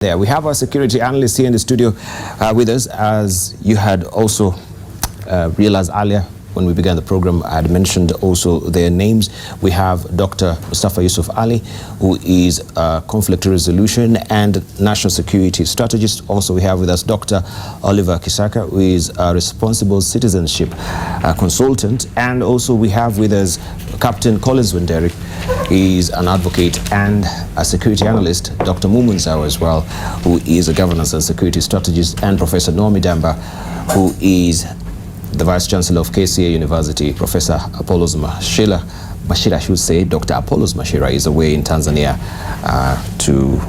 There we have our security analyst here in the studio with us. As you had also realized earlier when we began the program, I had mentioned also their names. We have Dr. Mustafa Yusuf Ali, who is a conflict resolution and national security strategist. Also we have with us Dr. Oliver Kisaka, who is a responsible citizenship consultant. And also we have with us Captain Collins Wenderi. He's an advocate and a security analyst. Dr. Mumunzawa as well, who is a governance and security strategist, and Professor Noami Damba, who is the Vice Chancellor of KCA University. Professor Apollos Mashira, I should say, Dr. Apollos Mashira is away in Tanzania to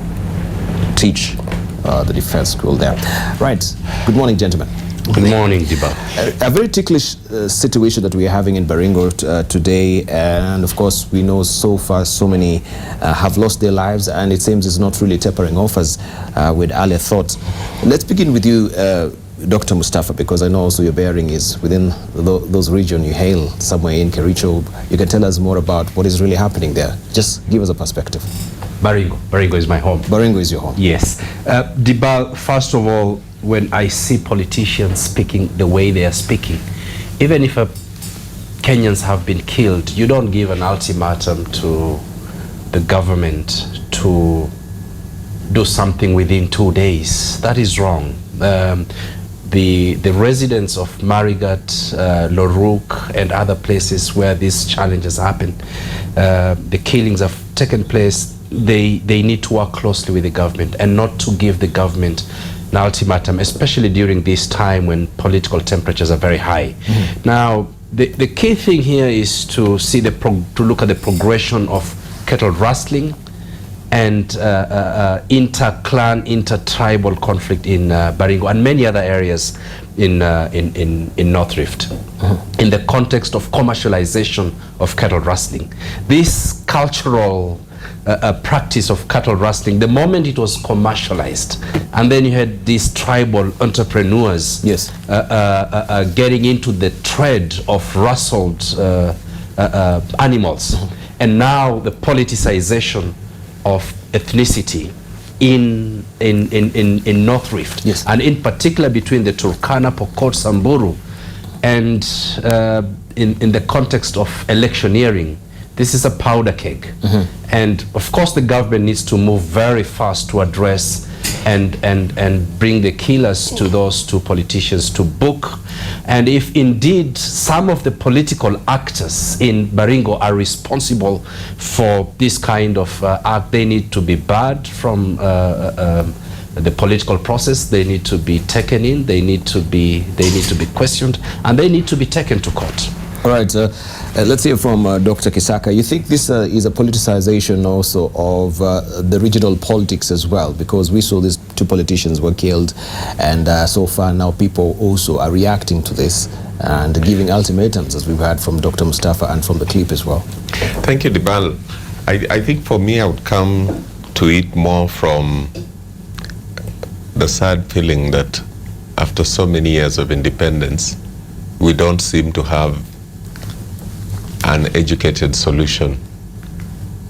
teach the defense school there. Right, good morning, gentlemen. Good morning, Diba. A very ticklish situation that we are having in Baringo today, and of course we know so far so many have lost their lives, and it seems it's not really tapering off as we'd earlier thought. Let's begin with you, Dr. Mustafa, because I know also your bearing is within those regions you hail, somewhere in Kericho. You can tell us more about what is really happening there. Just give us a perspective. Baringo is my home. Baringo is your home. Yes. Diba, first of all, when I see politicians speaking the way they are speaking, even if Kenyans have been killed, you don't give an ultimatum to the government to do something within 2 days. That is wrong. The residents of Marigat, Loruk, and other places where these challenges happen, the killings have taken place, they need to work closely with the government and not to give the government an ultimatum, especially during this time when political temperatures are very high. Mm-hmm. Now, the key thing here is to see to look at the progression of cattle rustling and inter-clan, inter-tribal conflict in Baringo and many other areas in North Rift, mm-hmm. in the context of commercialization of cattle rustling. This cultural practice of cattle rustling, the moment it was commercialized, and then you had these tribal entrepreneurs, yes, getting into the trade of rustled animals, mm-hmm. and now the politicization of ethnicity in North Rift, yes, and in particular between the Turkana, Pokot, Samburu, and in the context of electioneering. This is a powder keg, mm-hmm. and of course the government needs to move very fast to address and bring the killers to those two politicians to book. And if indeed some of the political actors in Baringo are responsible for this kind of act, they need to be barred from the political process. They need to be taken in. They need to be questioned, and they need to be taken to court. All right, let's hear from Dr. Kisaka. You think this is a politicization also of the regional politics as well? Because we saw these two politicians were killed, and so far now people also are reacting to this and giving ultimatums, as we've heard from Dr. Mustafa and from the clip as well. Thank you, Dibal. I think for me I would come to it more from the sad feeling that after so many years of independence, we don't seem to have an educated solution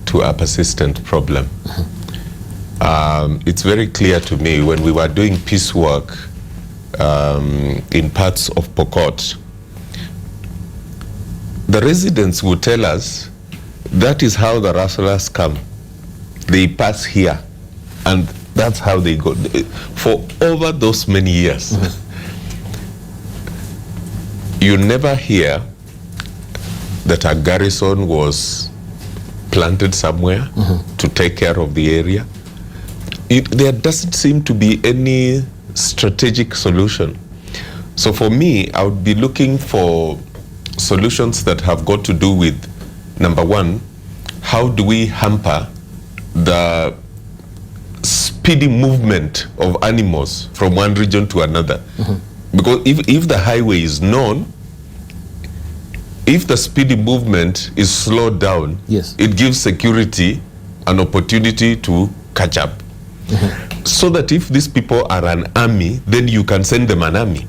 to a persistent problem. It's very clear to me when we were doing peace work in parts of Pokot, the residents would tell us that is how the rustlers come. They pass here, and that's how they go for over those many years. Mm-hmm. You never hear that a garrison was planted somewhere, mm-hmm. to take care of the area. There doesn't seem to be any strategic solution. So for me, I would be looking for solutions that have got to do with, number one, how do we hamper the speedy movement of animals from one region to another? Mm-hmm. Because if the highway is known, if the speedy movement is slowed down, yes, it gives security an opportunity to catch up. Mm-hmm. So that if these people are an army, then you can send them an army.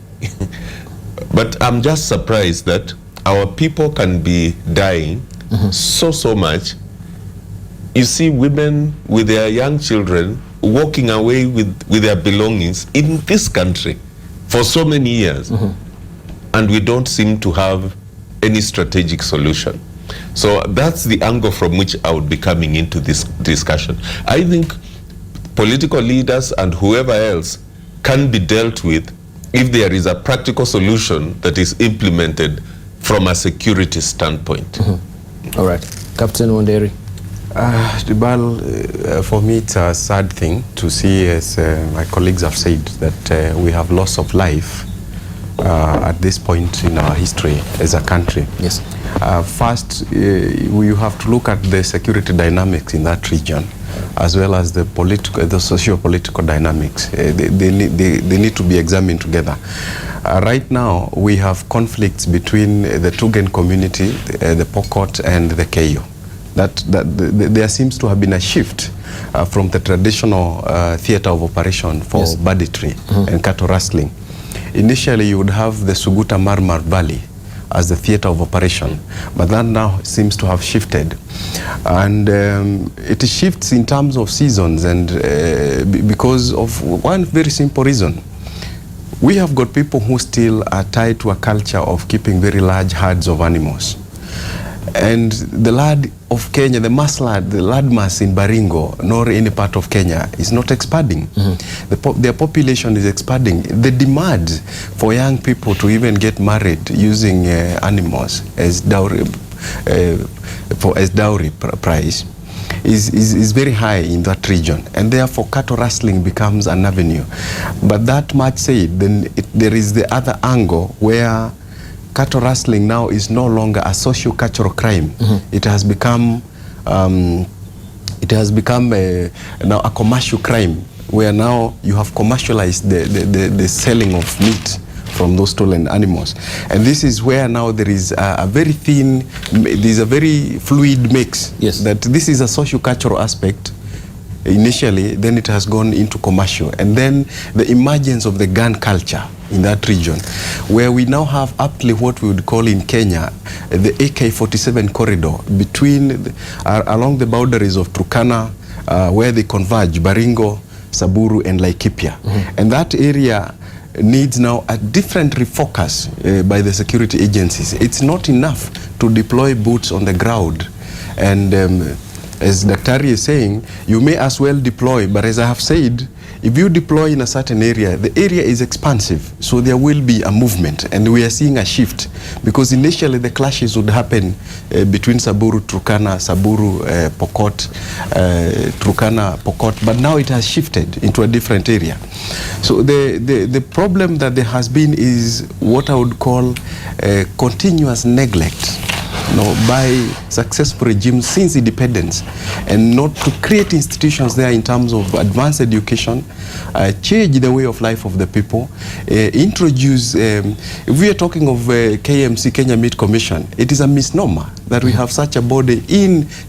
But I'm just surprised that our people can be dying, mm-hmm. so much. You see women with their young children walking away with their belongings in this country for so many years, and we don't seem to have any strategic solution. So that's the angle from which I would be coming into this discussion. I think political leaders and whoever else can be dealt with if there is a practical solution that is implemented from a security standpoint. All right. Captain Wanderi. For me, it's a sad thing to see, as my colleagues have said, that we have loss of life at this point in our history as a country. Yes. First, we have to look at the security dynamics in that region, as well as the political, the socio-political dynamics. They need to be examined together. Right now, we have conflicts between the Tugen community, the Pokot, and the Keio. There seems to have been a shift from the traditional theater of operation for banditry and cattle rustling. Initially, you would have the Suguta Marmar Valley as the theater of operation, but that now seems to have shifted. And it shifts in terms of seasons, and because of one very simple reason. We have got people who still are tied to a culture of keeping very large herds of animals. And the lard of Kenya, the lard mass in Baringo, nor any part of Kenya, is not expanding. Their population is expanding. The demand for young people to even get married using animals as dowry, price is very high in that region, and therefore cattle rustling becomes an avenue. But that much said, then there is the other angle where cattle rustling now is no longer a socio-cultural crime. It has become now a commercial crime, where now you have commercialized the selling of meat from those stolen animals. And this is where now there is a very thin, there's a very fluid mix. Yes. That this is a socio-cultural aspect initially, then it has gone into commercial. And then the emergence of the gun culture in that region, where we now have aptly what we would call in Kenya the AK-47 corridor between, along the boundaries of Turkana, where they converge, Baringo, Saburu, and Laikipia. And that area needs now a different refocus by the security agencies. It's not enough to deploy boots on the ground. And as Daktari is saying, you may as well deploy, but as I have said, if you deploy in a certain area, the area is expansive, so there will be a movement, and we are seeing a shift, because initially the clashes would happen between Saburu, Turkana, Saburu, Pokot, Turkana, Pokot, but now it has shifted into a different area. So the problem that there has been is what I would call continuous neglect by successful regimes since independence, and not to create institutions there in terms of advanced education, change the way of life of the people, introduce, if we are talking of KMC, Kenya Meat Commission, it is a misnomer that we have such a body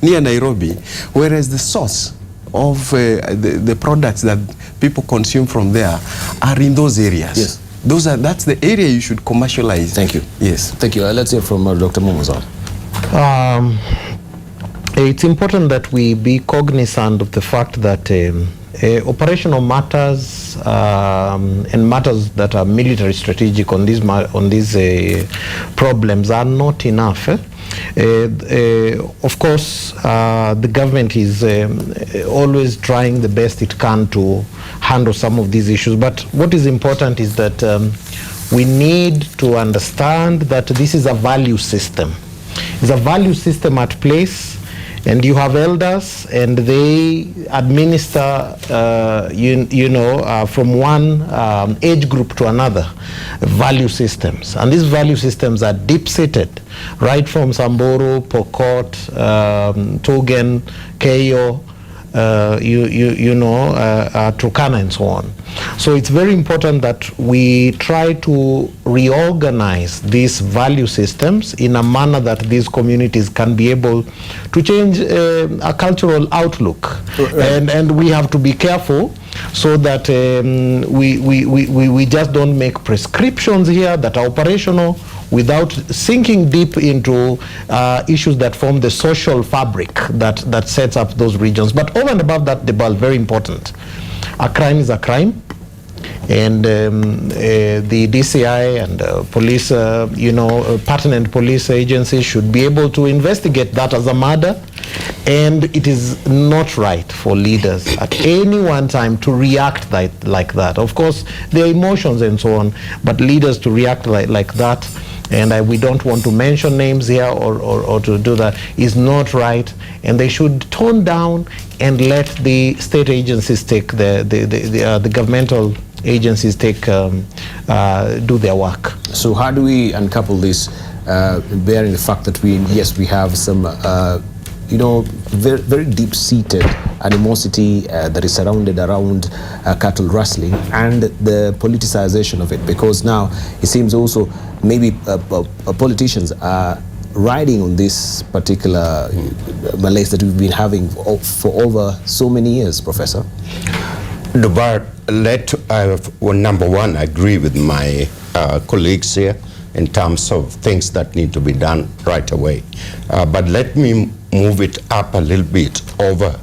near Nairobi, whereas the source of the products that people consume from there are in those areas. Yes. That's the area you should commercialize. Thank you. Yes. Thank you. Let's hear from Dr. Momozan. It's important that we be cognizant of the fact that operational matters and matters that are military strategic on these problems are not enough. Of course, the government is always trying the best it can to handle some of these issues, but what is important is that we need to understand that this is a value system. It's a value system at place, and you have elders, and they administer, from one age group to another, value systems. And these value systems are deep-seated, right from Samburu, Pokot, Tugen, Keio, Turkana, and so on. So it's very important that we try to reorganize these value systems in a manner that these communities can be able to change a cultural outlook. Right. And we have to be careful so that we just don't make prescriptions here that are operational without sinking deep into issues that form the social fabric that sets up those regions. But over and above that, Debal, very important, A crime is a crime, and the DCI and police, pertinent police agencies should be able to investigate that as a murder. And it is not right for leaders at any one time to react like that. Of course, there are emotions and so on, but leaders to react like that, and we don't want to mention names here or to do that, is not right. And they should tone down and let the state agencies take the governmental agencies do their work. So how do we uncouple this, bearing the fact that we have some very, very deep-seated animosity that is surrounded around cattle rustling and the politicization of it? Because now it seems also maybe politicians are riding on this particular malaise that we've been having for over so many years, Professor. Dubar, number one, I agree with my colleagues here in terms of things that need to be done right away. But let me move it up a little bit over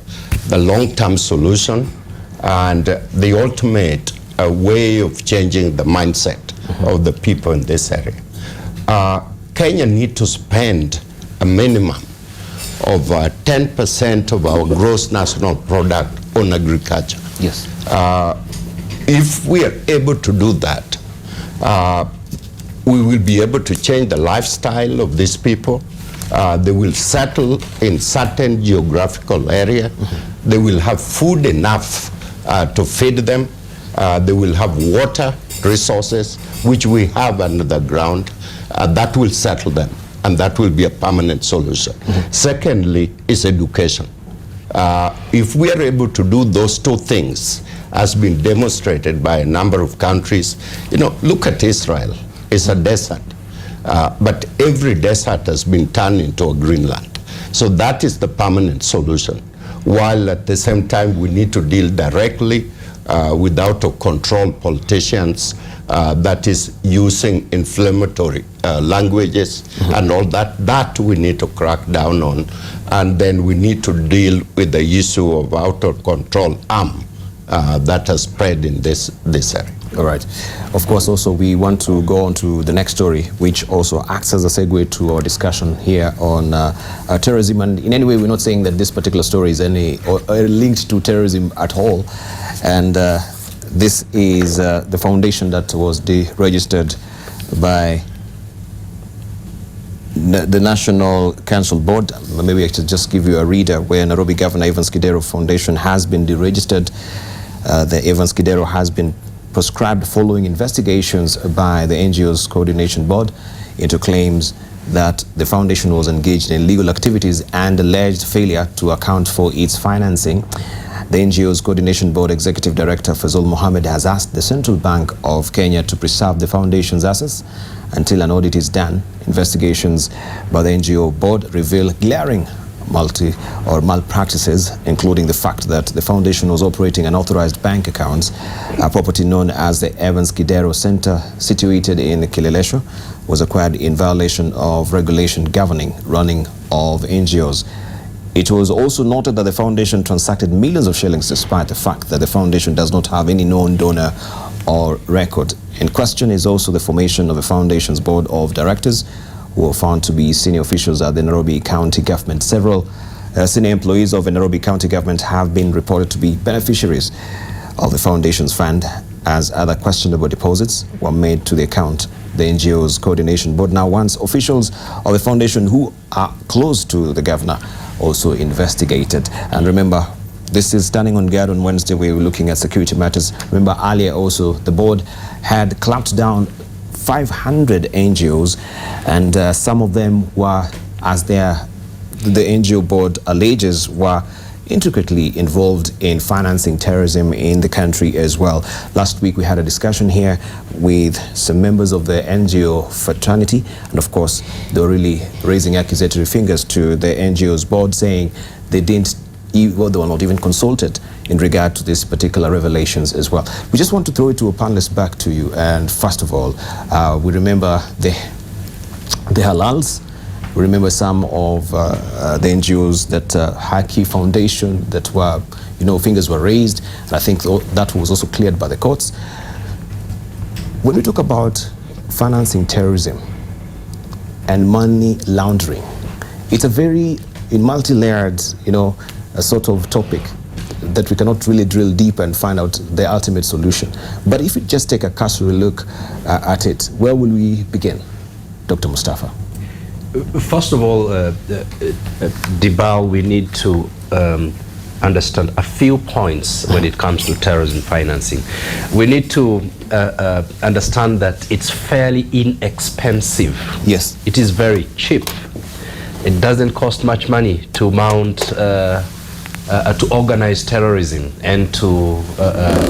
the long-term solution and the ultimate way of changing the mindset of the people in this area. Kenya need to spend a minimum of 10% of our gross national product on agriculture. Yes. If we are able to do that, we will be able to change the lifestyle of these people. They will settle in certain geographical area. They will have food enough to feed them. They will have water resources, which we have under the ground. That will settle them, and that will be a permanent solution. Secondly, is education. If we are able to do those two things, as been demonstrated by a number of countries, look at Israel. It's a desert. But every desert has been turned into a Greenland. So that is the permanent solution. While at the same time we need to deal directly with out-of-control politicians that is using inflammatory languages and all that. That we need to crack down on. And then we need to deal with the issue of out-of-control arm that has spread in this area. All right. Of course, also we want to go on to the next story, which also acts as a segue to our discussion here on terrorism. And in any way, we're not saying that this particular story is linked to terrorism at all. And this is the foundation that was deregistered by the National Council Board. Maybe I should just give you a reader where Nairobi Governor Evans Kidero Foundation has been deregistered. The Evans Kidero has been proscribed following investigations by the NGO's Coordination Board into claims that the foundation was engaged in illegal activities and alleged failure to account for its financing. The NGO's Coordination Board Executive Director Fazul Mohammed has asked the Central Bank of Kenya to preserve the foundation's assets until an audit is done. Investigations by the NGO board reveal glaring malpractices, including the fact that the foundation was operating unauthorized bank accounts. A property known as the Evans Kidero Center, situated in Kilelesho, was acquired in violation of regulation governing running of NGOs. It was also noted that the foundation transacted millions of shillings despite the fact that the foundation does not have any known donor or record. In question is also the formation of the foundation's board of directors, who were found to be senior officials at the Nairobi County Government. Several senior employees of the Nairobi County Government have been reported to be beneficiaries of the foundation's fund, as other questionable deposits were made to the account. The NGO's Coordination Board now wants officials of the foundation who are close to the governor also investigated. And remember, this is Standing on Guard on Wednesday. We were looking at security matters. Remember, earlier also the board had clamped down 500 NGOs, and some of them were, as the NGO board alleges, were intricately involved in financing terrorism in the country as well. Last week we had a discussion here with some members of the NGO fraternity, and of course they were really raising accusatory fingers to the NGO's board, saying they were not even consulted in regard to these particular revelations as well. We just want to throw it to a panelist back to you. And first of all, we remember the halals. We remember some of the NGOs that Haki Foundation that were, fingers were raised, and I think that was also cleared by the courts. When we talk about financing terrorism and money laundering, it's a very multi-layered, a sort of topic that we cannot really drill deep and find out the ultimate solution. But if we just take a cursory look at it, where will we begin, Dr. Mustafa? First of all, Dibal, we need to understand a few points when it comes to terrorism financing. We need to understand that it's fairly inexpensive. Yes. It is very cheap. It doesn't cost much money to mount, to organize terrorism and to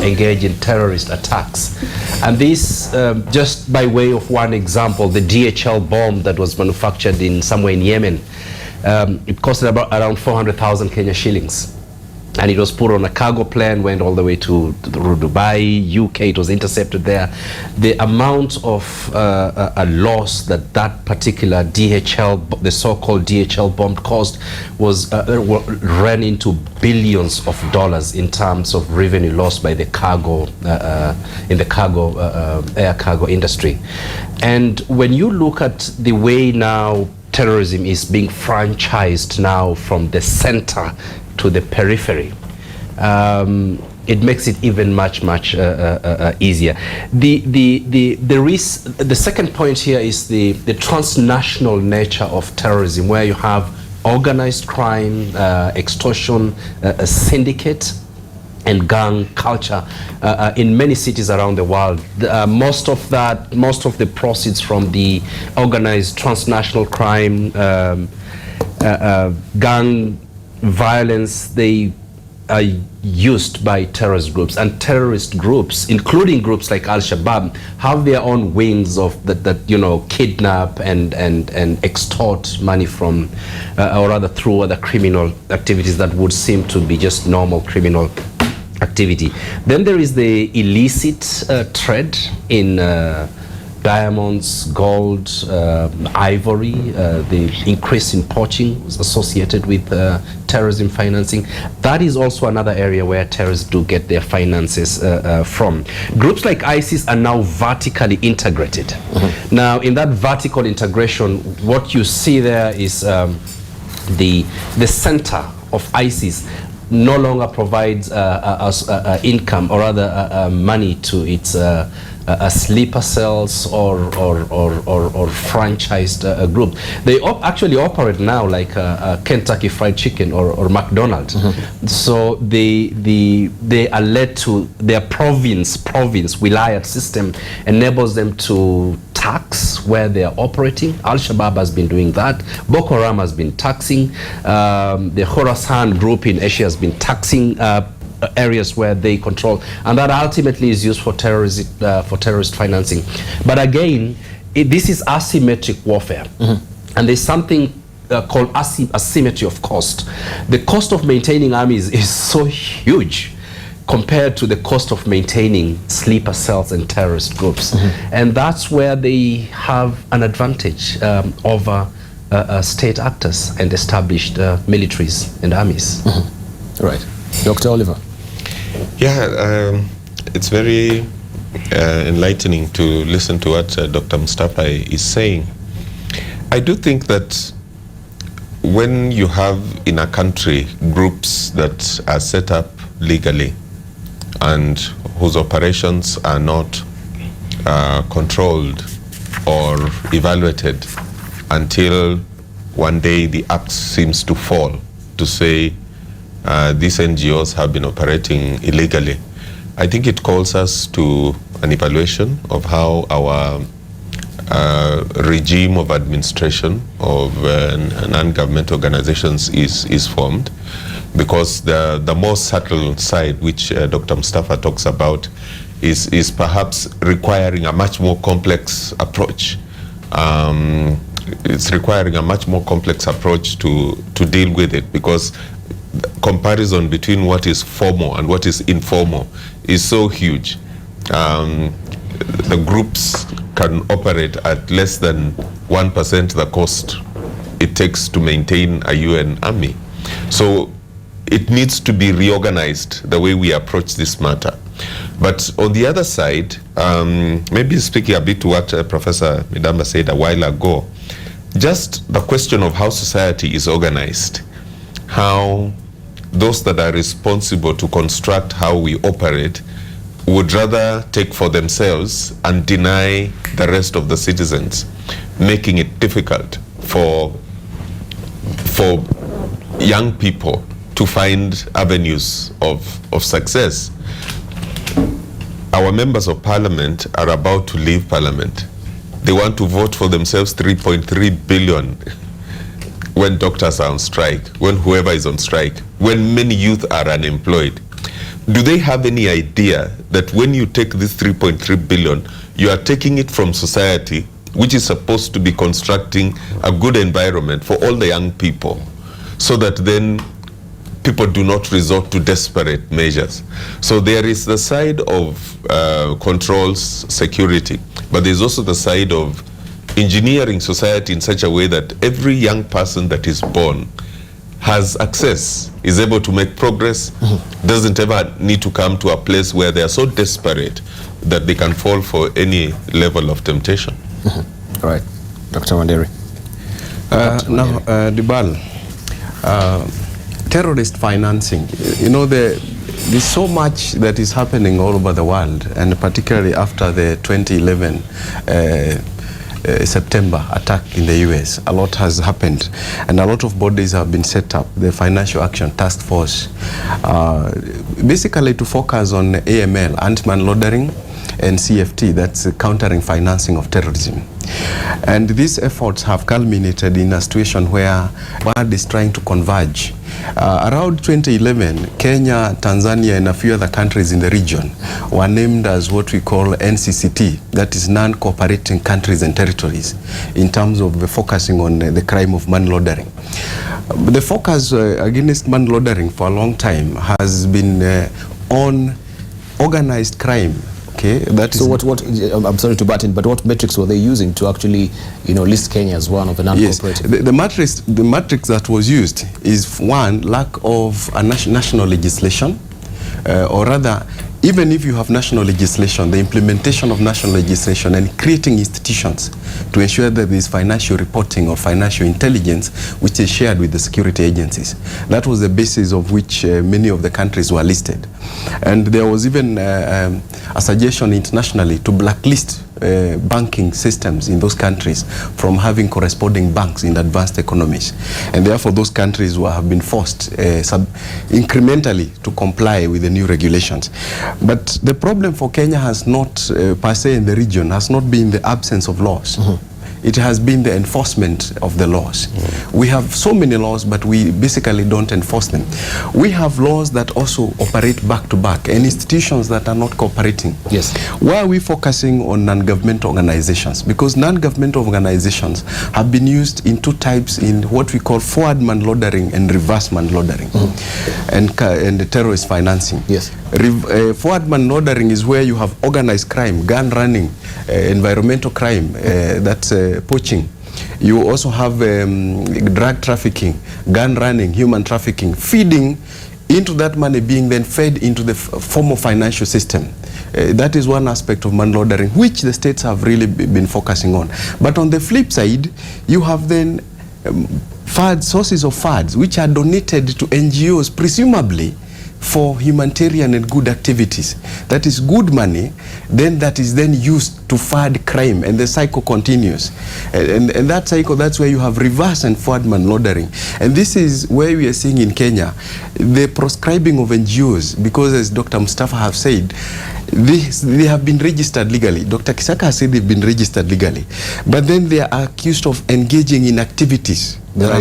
engage in terrorist attacks. And this, just by way of one example, the DHL bomb that was manufactured somewhere in Yemen, it costed around 400,000 Kenya shillings. And it was put on a cargo plane, went all the way to Dubai, UK. It was intercepted there. The amount of a loss that particular DHL, the so-called DHL bomb, caused was ran into billions of dollars in terms of revenue lost by the cargo in the air cargo industry. And when you look at the way now terrorism is being franchised now from the center to the periphery, it makes it even much easier. The second point here is the transnational nature of terrorism, where you have organized crime, extortion, a syndicate, and gang culture in many cities around the world. Most of the proceeds from the organized transnational crime, gang violence, they are used by terrorist groups, and terrorist groups, including groups like Al-Shabaab, have their own wings of that kidnap and extort money from, or rather through other criminal activities that would seem to be just normal criminal activity. Then there is the illicit trade in diamonds, gold, ivory. The increase in poaching was associated with terrorism financing. That is also another area where terrorists do get their finances from. Groups like ISIS are now vertically integrated. Mm-hmm. Now, in that vertical integration, what you see there is the center of ISIS no longer provides income, or rather money to its sleeper cells or franchised group. They actually operate now like Kentucky Fried Chicken or McDonald's. Mm-hmm. So they are led to their province wilayat system enables them to tax where they are operating. Al-Shabaab has been doing that. Boko Haram has been taxing. The Khorasan group in Asia has been taxing areas where they control, and that ultimately is used for terrorist financing. But again, this is asymmetric warfare. Mm-hmm. And there's something called asymmetry of cost. The cost of maintaining armies is so huge compared to the cost of maintaining sleeper cells and terrorist groups. Mm-hmm. And that's where they have an advantage over state actors and established militaries and armies. Mm-hmm. Right. Dr. Oliver. Yeah, it's very enlightening to listen to what Dr. Mustafa is saying. I do think that when you have in a country groups that are set up legally and whose operations are not controlled or evaluated until one day the axe seems to fall to say these NGOs have been operating illegally, I think it calls us to an evaluation of how our regime of administration of non-government organizations is formed, because the more subtle side, which Dr. Mustafa talks about, is perhaps requiring a much more complex approach. It's requiring a much more complex approach to deal with it, because comparison between what is formal and what is informal is so huge. The groups can operate at less than 1% the cost it takes to maintain a UN army. So it needs to be reorganized, the way we approach this matter. But on the other side, maybe speaking a bit to what Professor Midamba said a while ago, just the question of how society is organized, how those that are responsible to construct how we operate would rather take for themselves and deny the rest of the citizens, making it difficult for young people to find avenues of success. Our members of parliament are about to leave parliament. They want to vote for themselves 3.3 billion when doctors are on strike, when whoever is on strike, when many youth are unemployed. Do they have any idea that when you take this 3.3 billion, you are taking it from society, which is supposed to be constructing a good environment for all the young people, so that then people do not resort to desperate measures? So there is the side of controls, security, but there's also the side of engineering society in such a way that every young person that is born has access, is able to make progress, doesn't ever need to come to a place where they are so desperate that they can fall for any level of temptation. All right, Dr. Wanderi. Now, Dibal, terrorist financing, you know, there's so much that is happening all over the world, and particularly after the 2011 September attack in the US. A lot has happened, and a lot of bodies have been set up. The Financial Action Task Force, basically to focus on AML, anti-money laundering, and CFT, that's countering financing of terrorism. And these efforts have culminated in a situation where the world is trying to converge. Around 2011, Kenya, Tanzania, and a few other countries in the region were named as what we call NCCT, that is non-cooperating countries and territories, in terms of focusing on the crime of money laundering. The focus against money laundering for a long time has been on organized crime. Okay, that so is what I'm sorry to butt in, but what metrics were they using to actually, you know, list Kenya as one of the non-cooperative? Yes, the matrix that was used is, one, lack of a national legislation, or rather, even if you have national legislation, the implementation of national legislation and creating institutions to ensure that there is financial reporting or financial intelligence which is shared with the security agencies. That was the basis of which many of the countries were listed. And there was even a suggestion internationally to blacklist banking systems in those countries from having corresponding banks in advanced economies. And therefore those countries have been forced incrementally to comply with the new regulations. But the problem for Kenya has not, per se in the region, has not been the absence of laws. It has been the enforcement of the laws. We have so many laws, but we basically don't enforce them. We have laws that also operate back to back, and institutions that are not cooperating. Yes. Why are we focusing on non-governmental organizations? Because non-governmental organizations have been used in two types, in what we call forward money laundering and reverse money laundering, and the terrorist financing. Yes. Forward money laundering is where you have organized crime, gun running, environmental crime, that's poaching. You also have drug trafficking, gun running, human trafficking, feeding into that money being then fed into the formal financial system. That is one aspect of money laundering, which the states have really been focusing on. But on the flip side, you have then sources of funds which are donated to NGOs, presumably for humanitarian and good activities. That is good money, then that is then used to fund crime, and the cycle continues. And that cycle, that's where you have reverse and forward money laundering. And this is where we are seeing in Kenya the proscribing of NGOs, because as Dr. Mustafa have said, they have been registered legally. Dr. Kisaka has said they've been registered legally, but then they are accused of engaging in activities that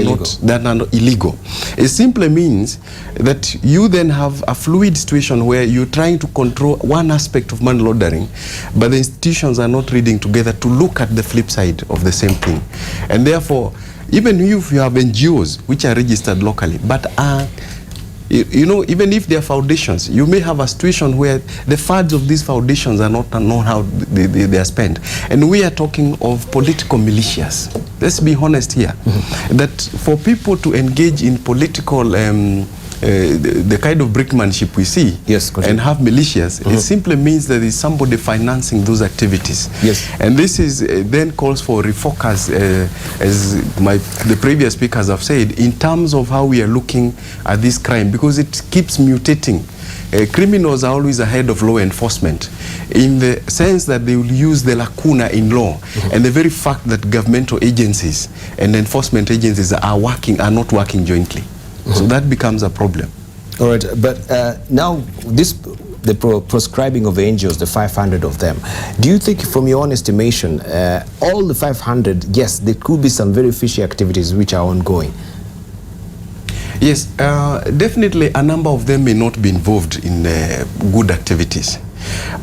are not illegal. It simply means that you then have a fluid situation where you're trying to control one aspect of money laundering, but the institutions are not reading together to look at the flip side of the same thing. And therefore, even if you have NGOs which are registered locally, but are, you know, even if they are foundations, you may have a situation where the funds of these foundations are not known how they are spent. And we are talking of political militias. Let's be honest here, that for people to engage in political the kind of brickmanship we see, Yes, continue. and have militias, it simply means that there is somebody financing those activities. Yes. And this is then calls for refocus, as the previous speakers have said, in terms of how we are looking at this crime, because it keeps mutating. Criminals are always ahead of law enforcement in the sense that they will use the lacuna in law, and the very fact that governmental agencies and enforcement agencies are not working jointly. So that becomes a problem. All right, but now the proscribing of angels, the 500 of them, do you think from your own estimation, all the 500, yes, there could be some very fishy activities which are ongoing? Yes, definitely a number of them may not be involved in good activities.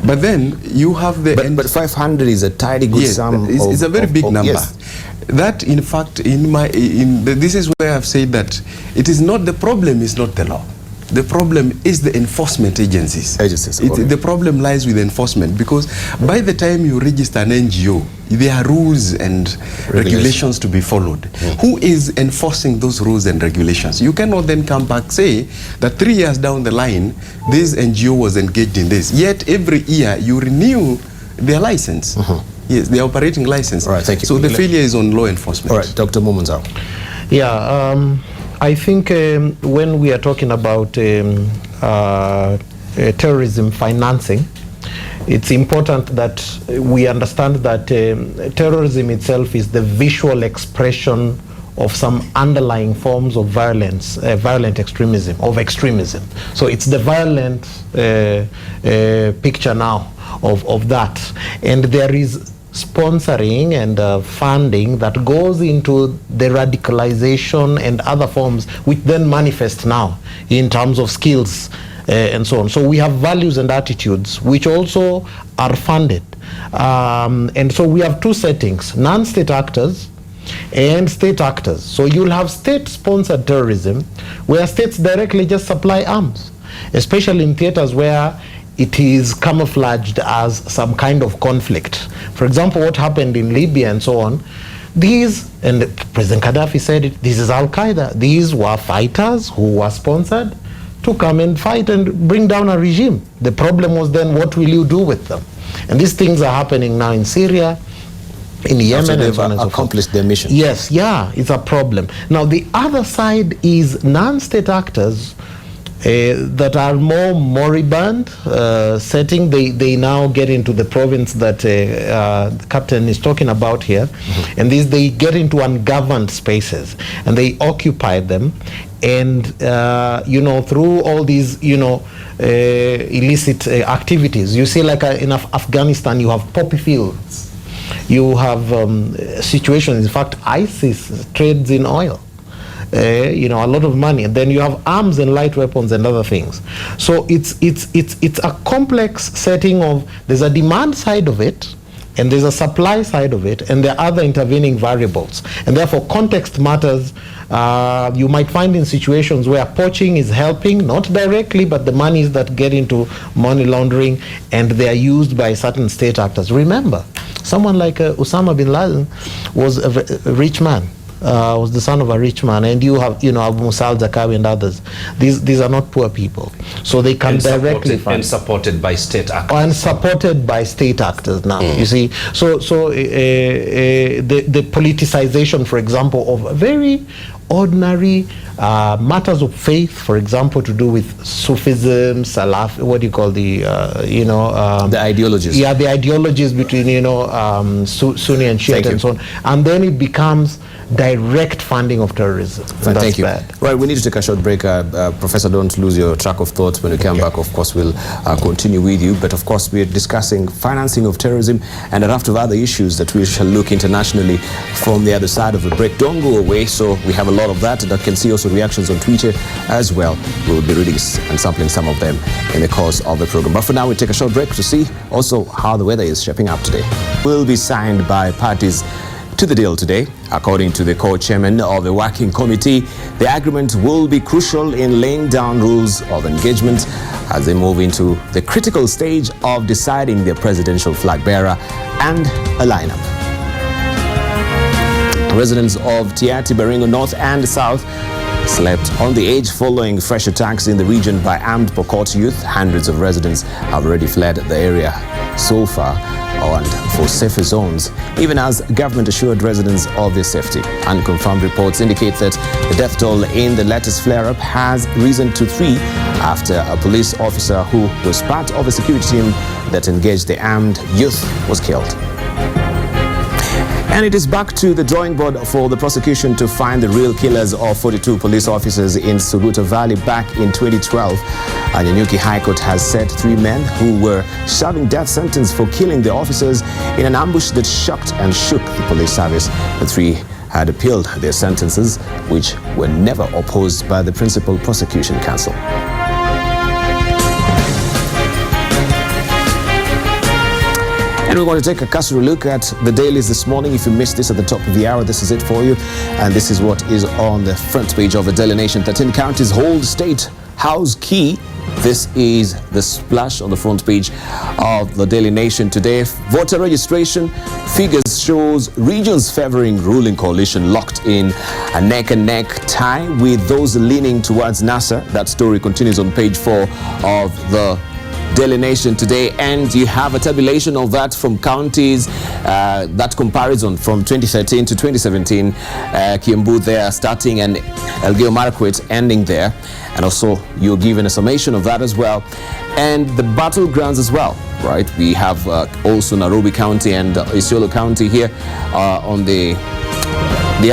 But then you have the... But 500 is a tidy good sum. It's a very big number. Yes. That, in fact, this is where I've said that the problem is not the law. The problem is the enforcement agencies. The problem lies with enforcement, because by the time you register an NGO, there are rules and regulations to be followed. Who is enforcing those rules and regulations? You cannot then come back say that 3 years down the line, this NGO was engaged in this. Yet every year you renew their license. Yes, their operating license. All right, thank you. So the failure is on law enforcement. All right, Dr. Mumunzao. Yeah, I think when we are talking about terrorism financing, it's important that we understand that terrorism itself is the visual expression of some underlying forms of violence, violent extremism, So it's the violent picture now of that. And there is sponsoring and funding that goes into the radicalization and other forms, which then manifest now in terms of skills and so on. So we have values and attitudes which also are funded. And so we have two settings: non-state actors and state actors. So you'll have state-sponsored terrorism where states directly just supply arms, especially in theaters where it is camouflaged as some kind of conflict. For example, what happened in Libya and so on, and President Gaddafi said it, this is Al-Qaeda. These were fighters who were sponsored to come and fight and bring down a regime. The problem was then, what will you do with them? And these things are happening now in Syria, in Yemen, and so on and so forth. Accomplished their mission. Yes, yeah, it's a problem. Now the other side is non-state actors that are more moribund setting. They now get into the province that the captain is talking about here, and they get into ungoverned spaces and they occupy them, and through all these illicit activities, you see, like in Afghanistan, you have poppy fields, you have situations. In fact, ISIS trades in oil. A lot of money, and then you have arms and light weapons and other things. So it's a complex setting of, there's a demand side of it, and there's a supply side of it, and there are other intervening variables, and therefore context matters. You might find in situations where poaching is helping, not directly, but the monies that get into money laundering, and they are used by certain state actors. Remember, someone like Osama bin Laden was a rich man. Was the son of a rich man, and you have Abu Musa al-Zakawi and others. These are not poor people, so they can directly fund. And supported by state actors. And supported by state actors now. You see, so the politicization, for example, of very ordinary matters of faith, for example, to do with Sufism, Salaf, what do you call the ideologies? Yeah, the ideologies between Sunni and Shia and so on, and then it becomes direct funding of terrorism. Thank you. Bad. Right, we need to take a short break. Professor, don't lose your track of thoughts. When we come back, of course, we'll continue with you. But of course, we're discussing financing of terrorism and a raft of other issues that we shall look internationally from the other side of the break. Don't go away. So we have a lot of that can see also reactions on Twitter as well. We'll be reading and sampling some of them in the course of the program. But for now, we take a short break to see also how the weather is shaping up today. Will be signed by parties to the deal today. According to the co-chairman of the working committee, the agreement will be crucial in laying down rules of engagement as they move into the critical stage of deciding their presidential flag bearer and a lineup. Residents of Tiati, Baringo North and South slept on the edge following fresh attacks in the region by armed Pokot youth. Hundreds of residents have already fled the area so far and for safer zones, even as government assured residents of their safety. Unconfirmed reports indicate that the death toll in the latest flare-up has risen to 3 after a police officer who was part of a security team that engaged the armed youth was killed. And it is back to the drawing board for the prosecution to find the real killers of 42 police officers in Suguta Valley back in 2012. Nyanyuki High Court has set 3 men who were serving death sentence for killing the officers in an ambush that shocked and shook the police service. The 3 had appealed their sentences, which were never opposed by the principal prosecution counsel. And we're going to take a cursory look at the dailies this morning. If you missed this at the top of the hour, this is it for you. And this is what is on the front page of the Daily Nation. 13 counties hold state house key. This is the splash on the front page of the Daily Nation today. Voter registration figures shows regions favoring ruling coalition locked in a neck-and-neck tie with those leaning towards NASA. That story continues on page 4 of the Daily Nation today, and you have a tabulation of that from counties, that comparison from 2013 to 2017, Kiambu there starting and Elgeyo Marakwet ending there, and also you're given a summation of that as well, and the battlegrounds as well, right? We have also Nairobi County and Isiolo County here on the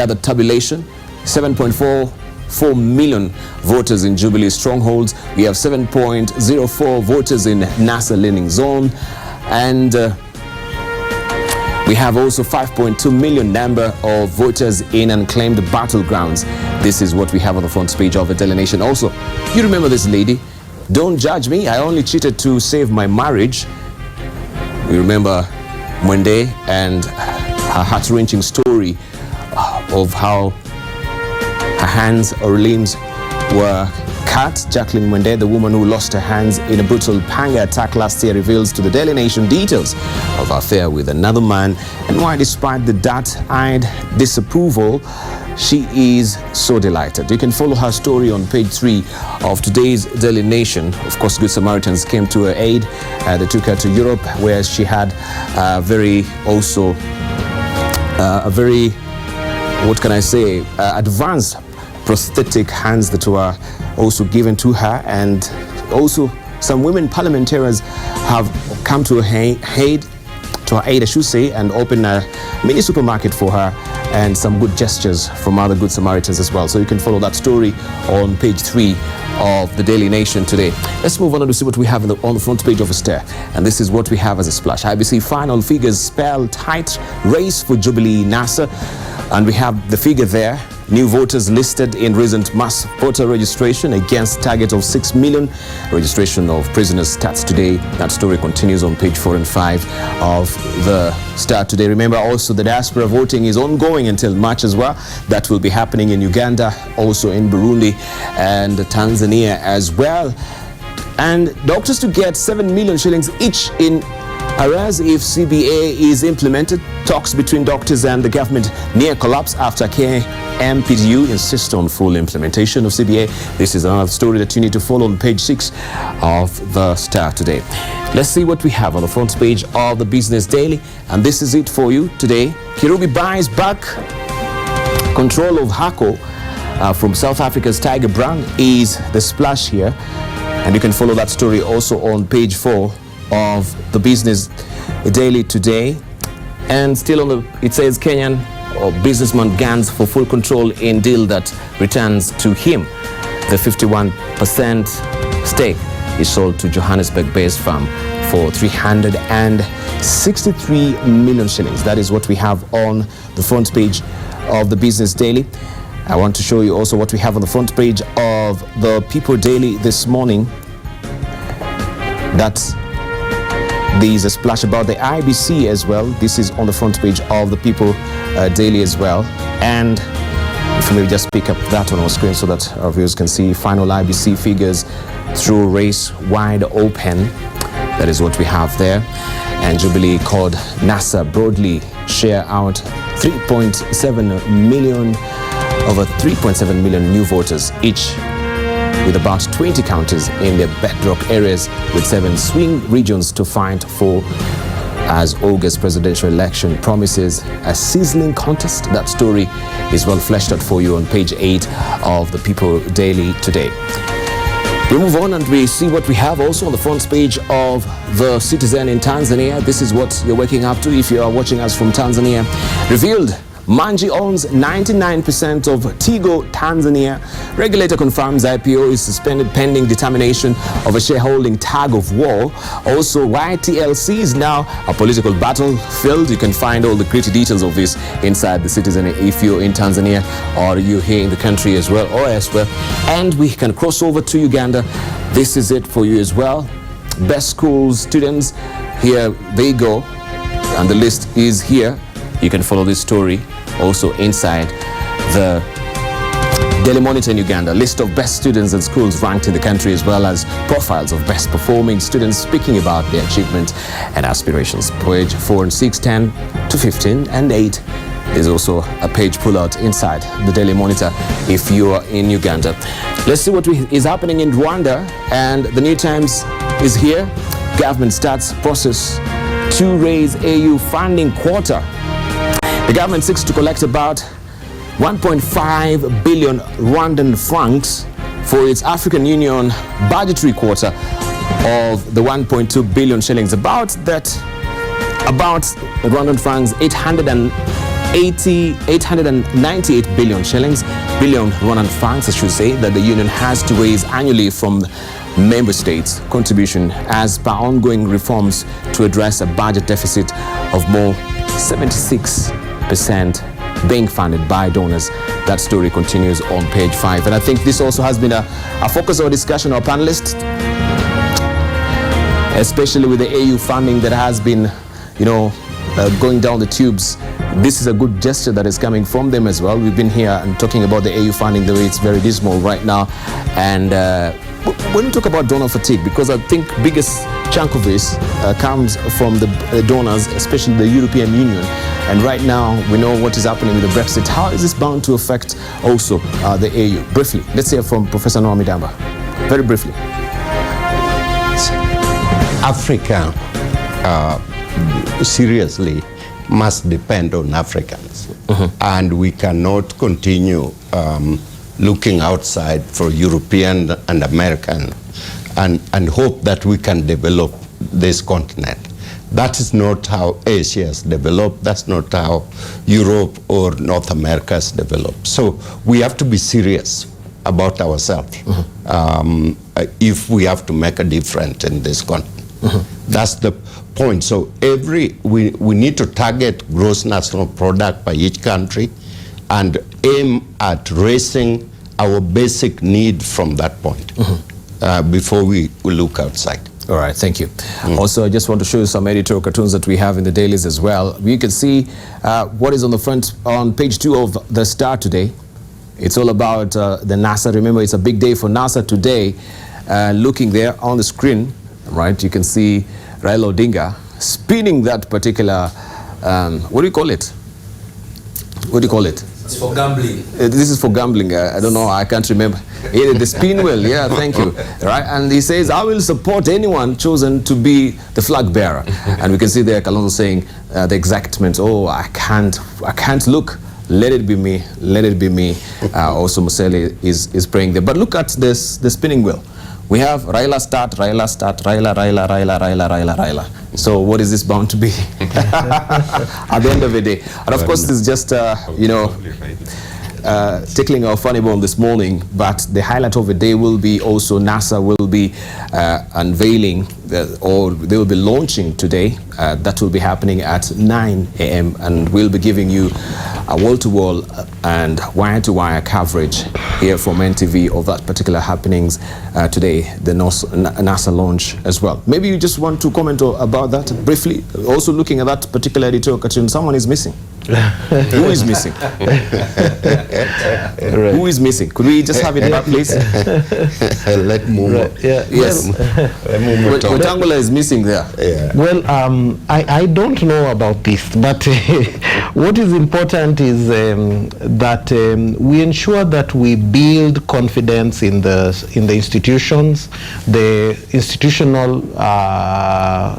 other tabulation. 7.44 million voters in Jubilee strongholds. We have 7.04 voters in NASA leaning zone, and we have also 5.2 million number of voters in unclaimed battlegrounds. This is what we have on the front page of the Daily Nation. Also, you remember this lady? Don't judge me, I only cheated to save my marriage. We remember Mwende and her heart-wrenching story of how her hands or limbs were cut. Jacqueline Mwende, the woman who lost her hands in a brutal panga attack last year, reveals to the Daily Nation details of her affair with another man and why, despite the dark-eyed disapproval, she is so delighted. You can follow her story on page 3 of today's Daily Nation. Of course, Good Samaritans came to her aid. They took her to Europe, where she had a very, what can I say, advanced prosthetic hands that were also given to her, and also some women parliamentarians have come to her aid, I should say, and opened a mini supermarket for her, and some good gestures from other Good Samaritans as well. So you can follow that story on page 3 of the Daily Nation today. Let's move on to see what we have on the front page of a Star, and this is what we have as a splash. IBC final figures spell tight race for Jubilee NASA, and we have the figure there. New voters listed in recent mass voter registration against target of 6 million. Registration of prisoners starts today. That story continues on page 4 and 5 of the Star today. Remember also the diaspora voting is ongoing until March as well. That will be happening in Uganda, also in Burundi and Tanzania as well. And doctors to get 7 million shillings each in arrears if CBA is implemented. Talks between doctors and the government near collapse after KMPDU insists on full implementation of CBA. This is another story that you need to follow on page 6 of the Star today. Let's see what we have on the front page of the Business Daily, and this is it for you today. Kirubi buys back control of Hako from South Africa's Tiger brand is the splash here, and you can follow that story also on page 4 of the Business Daily today. And still on the, it says Kenyan or businessman guns for full control in deal that returns to him. The 51% stake is sold to Johannesburg-based firm for 363 million shillings. That is what we have on the front page of the Business Daily. I want to show you also what we have on the front page of the People Daily this morning. That's There's a splash about the IBC as well. This is on the front page of the People Daily as well. And if you maybe just pick up that on our screen so that our viewers can see final IBC figures through race wide open. That is what we have there. And Jubilee called NASA broadly share out 3.7 million over 3.7 million new voters each, with about 20 counties in their bedrock areas, with 7 swing regions to fight for, as August presidential election promises a sizzling contest. That story is well fleshed out for you on page 8 of the People Daily today. We move on and we see what we have also on the front page of the Citizen in Tanzania. This is what you're waking up to if you are watching us from Tanzania. Revealed, Manji owns 99% of Tigo Tanzania. Regulator confirms IPO is suspended pending determination of a shareholding tug of war. Also, YTLC is now a political battlefield. You can find all the gritty details of this inside the Citizen if you're in Tanzania or you're here in the country as well or elsewhere. And we can cross over to Uganda. This is it for you as well. Best schools, students, here they go. And the list is here. You can follow this story also inside the Daily Monitor in Uganda. List of best students and schools ranked in the country, as well as profiles of best performing students speaking about their achievements and aspirations. Page 4 and 6, 10 to 15 and 8. There's also a page pull-out inside the Daily Monitor if you are in Uganda. Let's see what is happening in Rwanda. And the New Times is here. Government starts process to raise AU funding quota. The government seeks to collect about 1.5 billion Rwandan francs for its African Union budgetary quota of the 1.2 billion shillings. About Rwandan francs 898 billion shillings, billion Rwandan francs, I should say, that the union has to raise annually from member states' contribution as per ongoing reforms to address a budget deficit of more 76% being funded by donors. That story continues on page 5. And I think this also has been a focus of discussion of our panelists, especially with the AU funding that has been, going down the tubes. This is a good gesture that is coming from them as well. We've been here and talking about the AU funding, the way it's very dismal right now. And when we talk about donor fatigue, because I think biggest chunk of this comes from the donors, especially the European Union. And right now, we know what is happening with the Brexit. How is this bound to affect also the AU? Briefly, let's hear from Professor Noami Damba. Very briefly. Africa seriously must depend on Africans. And we cannot continue looking outside for European and American and hope that we can develop this continent. That is not how Asia has developed. That's not how Europe or North America has developed. So we have to be serious about ourselves if we have to make a difference in this continent. That's the point. So we need to target gross national product by each country and aim at raising our basic need from that point before we look outside. All right, thank you. Also, I just want to show you some editorial cartoons that we have in the dailies as well. You can see what is on the front on page 2 of the Star today. It's all about the NASA. Remember, it's a big day for NASA today. Looking there on the screen, right, you can see Raila Odinga spinning that particular, what do you call it? What do you call it? It's for gambling. This is for gambling. I don't know. I can't remember. Yeah, the spin wheel. Yeah, thank you. Right, and he says, "I will support anyone chosen to be the flag bearer." And we can see there Kalonzo saying the exactment. Oh, I can't look. Let it be me. Let it be me. Also, Museli is praying there. But look at this, the spinning wheel. We have Raila start, Raila start, Raila, Raila, Raila, Raila, Raila, Raila. So what is this bound to be at the end of the day? And of course, this is just, tickling our funny bone this morning, but the highlight of the day will be also NASA will be unveiling, or they will be launching today. That will be happening at 9 a.m. and we'll be giving you a wall-to-wall and wire-to-wire coverage here from NTV of that particular happenings today, the NASA launch as well. Maybe you just want to comment about that briefly. Also looking at that particular editorial cartoon, someone is missing. Who is missing? Right. Who is missing? Could we just have it back, please? Let Mumu. Right. Yeah. Yes. Wetangula is missing there. Yeah. Well, I don't know about this, but What is important is that we ensure that we build confidence in the institutions, the institutional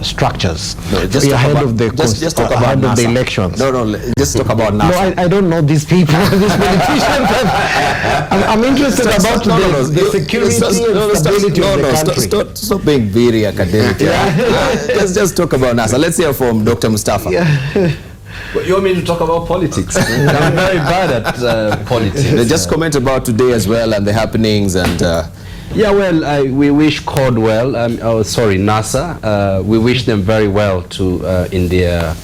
structures ahead of the elections. No, just talk about NASA. No, I don't know these people, these politicians. I'm interested about the security and stability of the country. Stop being very academic. Just talk about NASA. Let's hear from Dr. Mustafa. Well, you want me to talk about politics? I'm very bad at politics. Just comment about today as well and the happenings and. Yeah, well, we wish CORD well. NASA. We wish them very well to in their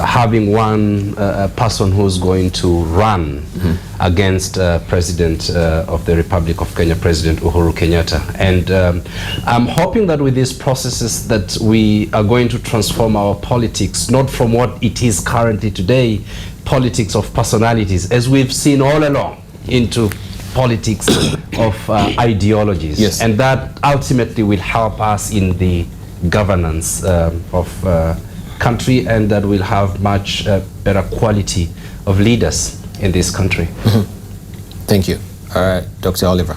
having one person who's going to run against President of the Republic of Kenya, President Uhuru Kenyatta. And I'm hoping that with these processes that we are going to transform our politics, not from what it is currently today, politics of personalities, as we've seen all along, into politics of ideologies. Yes. And that ultimately will help us in the governance of country, and that will have much better quality of leaders in this country. Thank you. All right, Dr. Oliver.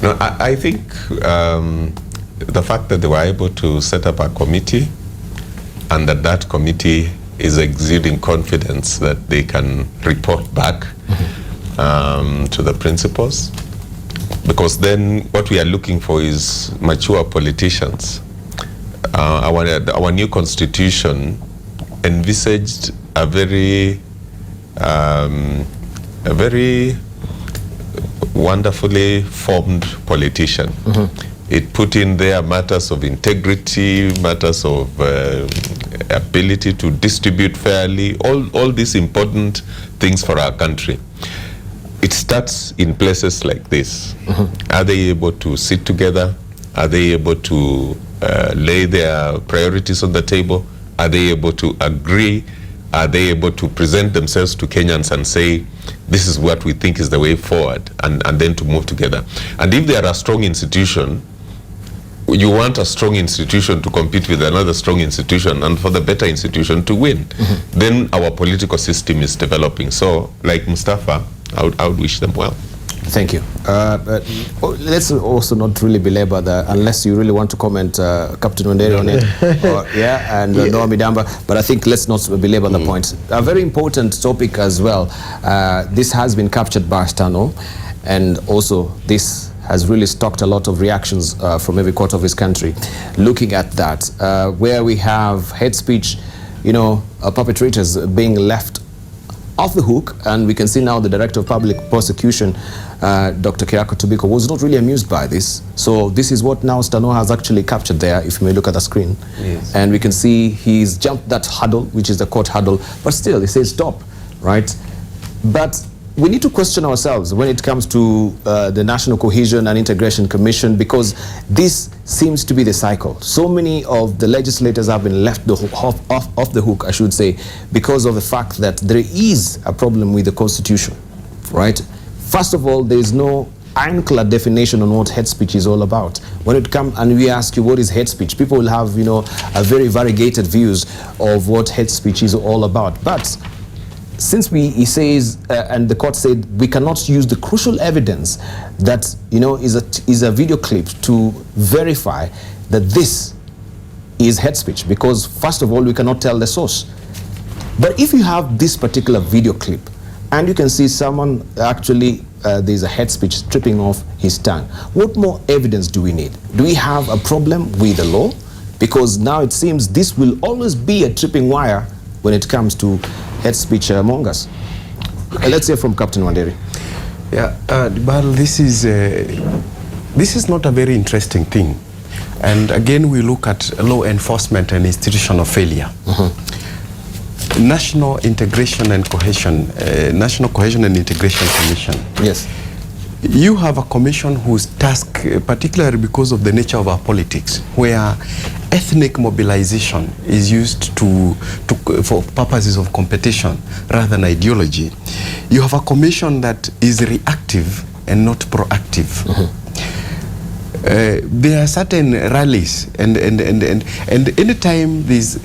No, I think the fact that they were able to set up a committee and that committee is exuding confidence that they can report back to the principals, because then what we are looking for is mature politicians. Our new constitution envisaged a very wonderfully formed politician. It put in there matters of integrity, matters of ability to distribute fairly, all these important things for our country. It starts in places like this. Are they able to sit together? Are they able to lay their priorities on the table? Are they able to agree? Are they able to present themselves to Kenyans and say, this is what we think is the way forward, and then to move together? And if they are a strong institution, you want a strong institution to compete with another strong institution, and for the better institution to win. Then our political system is developing. So, like Mustafa, I would wish them well. Thank you. Let's also not really belabor that, unless you really want to comment, Captain Wanderi, on it. And Noah Midamba. But I think let's not belabor the point. A very important topic as well. This has been captured by Stano, and also this has really stoked a lot of reactions from every quarter of his country. Looking at that, where we have hate speech, perpetrators being left off the hook, and we can see now the Director of Public Prosecution, Dr. Kirako Tobiko, was not really amused by this. So this is what now Stano has actually captured there, if you may look at the screen. Yes. And we can see he's jumped that hurdle, which is the court hurdle, but still he says stop, right? But we need to question ourselves when it comes to the National Cohesion and Integration Commission, because this seems to be the cycle. So many of the legislators have been left off the hook, I should say, because of the fact that there is a problem with the Constitution, right? First of all, there is no ironclad definition on what hate speech is all about. When it comes and we ask you what is hate speech, people will have, a very variegated views of what hate speech is all about. But since he says, and the court said, we cannot use the crucial evidence that, is a video clip to verify that this is hate speech, because first of all, we cannot tell the source. But if you have this particular video clip, and you can see someone actually, there's a hate speech stripping off his tongue, what more evidence do we need? Do we have a problem with the law? Because now it seems this will always be a tripping wire when it comes to hate speech among us. Let's hear from Captain Wanderi. Yeah, but this is not a very interesting thing. And again, we look at law enforcement and institutional failure. National Integration and Cohesion, National Cohesion and Integration Commission. Yes. You have a commission whose task, particularly because of the nature of our politics, where ethnic mobilization is used for purposes of competition rather than ideology. You have a commission that is reactive and not proactive. there are certain rallies, and anytime there's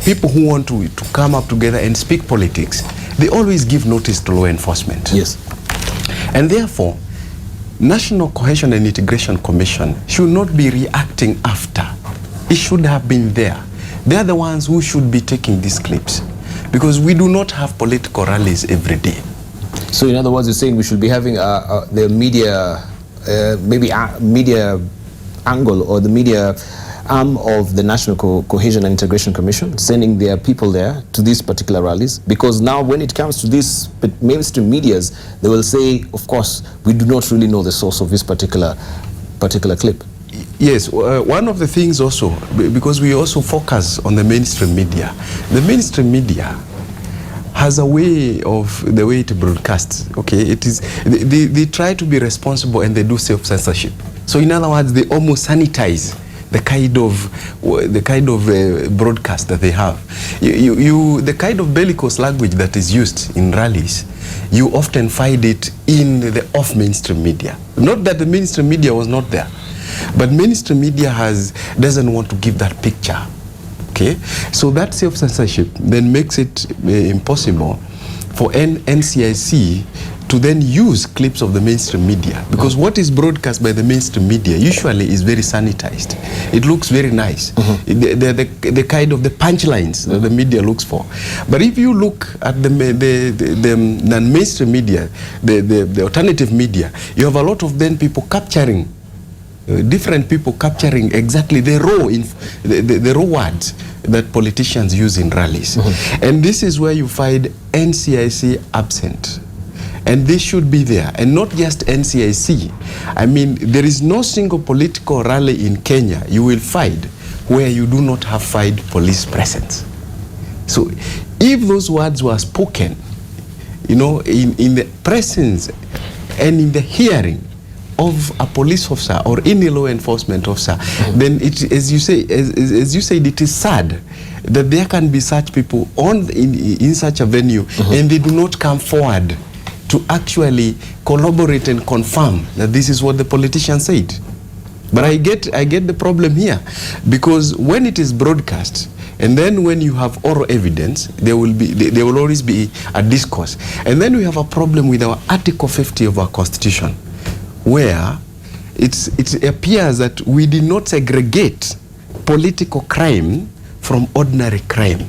people who want to come up together and speak politics, they always give notice to law enforcement. Yes. And therefore, National Cohesion and Integration Commission should not be reacting after. It should have been there. They are the ones who should be taking these clips, because we do not have political rallies every day. So in other words, you're saying we should be having the media, media angle or the media arm of the National Cohesion and Integration Commission, sending their people there to these particular rallies, because now when it comes to these mainstream medias, they will say, of course, we do not really know the source of this particular clip. Yes, one of the things also, because we also focus on the mainstream media. The mainstream media has a way of the way it broadcasts. Okay, it is they try to be responsible, and they do self-censorship. So in other words, they almost sanitize the kind of broadcast that they have. The kind of bellicose language that is used in rallies, you often find it in the off-mainstream media. Not that the mainstream media was not there, but mainstream media doesn't want to give that picture. Okay, so that self-censorship then makes it impossible for NCIC to then use clips of the mainstream media, because what is broadcast by the mainstream media usually is very sanitized. It looks very nice. The kind of the punchlines that the media looks for. But if you look at the non-mainstream media, the alternative media, you have a lot of then people capturing different people capturing exactly the raw words that politicians use in rallies. And this is where you find NCIC absent. And this should be there, and not just NCIC. I mean, there is no single political rally in Kenya you will find where you do not have find police presence. So if those words were spoken, you know, in the presence and in the hearing of a police officer or any law enforcement officer, then it, as you said, it is sad that there can be such people in such a venue, and they do not come forward to actually corroborate and confirm that this is what the politician said. But I get the problem here, because when it is broadcast, and then when you have oral evidence, there will always be a discourse. And then we have a problem with our Article 50 of our Constitution, where it appears that we did not segregate political crime from ordinary crime,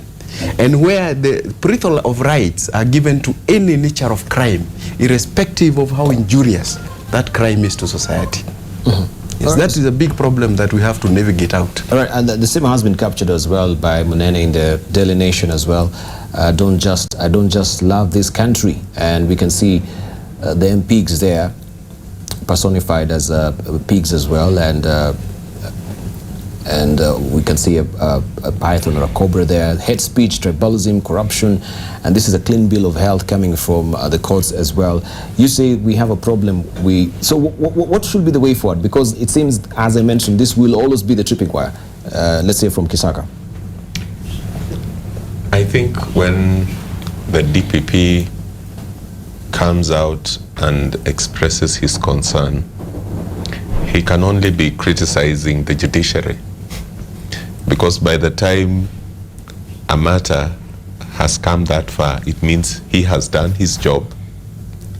and where the plethora of rights are given to any nature of crime, irrespective of how injurious that crime is to society. Yes, right. That is a big problem that we have to navigate out. All right, and the same has been captured as well by Munene in the Daily Nation as well. I don't just love this country, and we can see the MPs there personified as pigs as well, and we can see a python or a cobra there. Hate speech, tribalism, corruption, and this is a clean bill of health coming from the courts as well. You say we have a problem. So what should be the way forward? Because it seems, as I mentioned, this will always be the tripping wire. Let's say from Kisaka. I think when the DPP comes out and expresses his concern, he can only be criticizing the judiciary, because by the time a matter has come that far, it means he has done his job.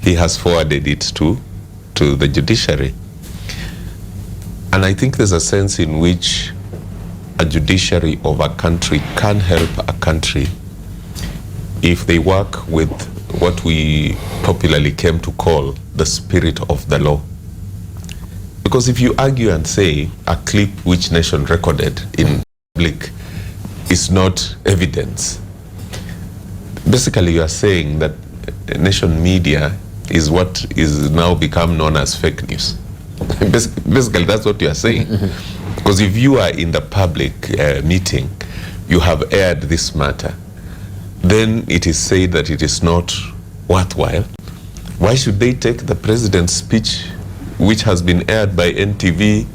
He has forwarded it to the judiciary. And I think there's a sense in which a judiciary of a country can help a country if they work with what we popularly came to call the spirit of the law. Because if you argue and say a clip which Nation recorded in public is not evidence, basically you are saying that Nation media is what is now become known as fake news. Basically that's what you are saying. Because if you are in the public meeting, you have aired this matter, then it is said that it is not worthwhile. Why should they take the president's speech, which has been aired by NTV,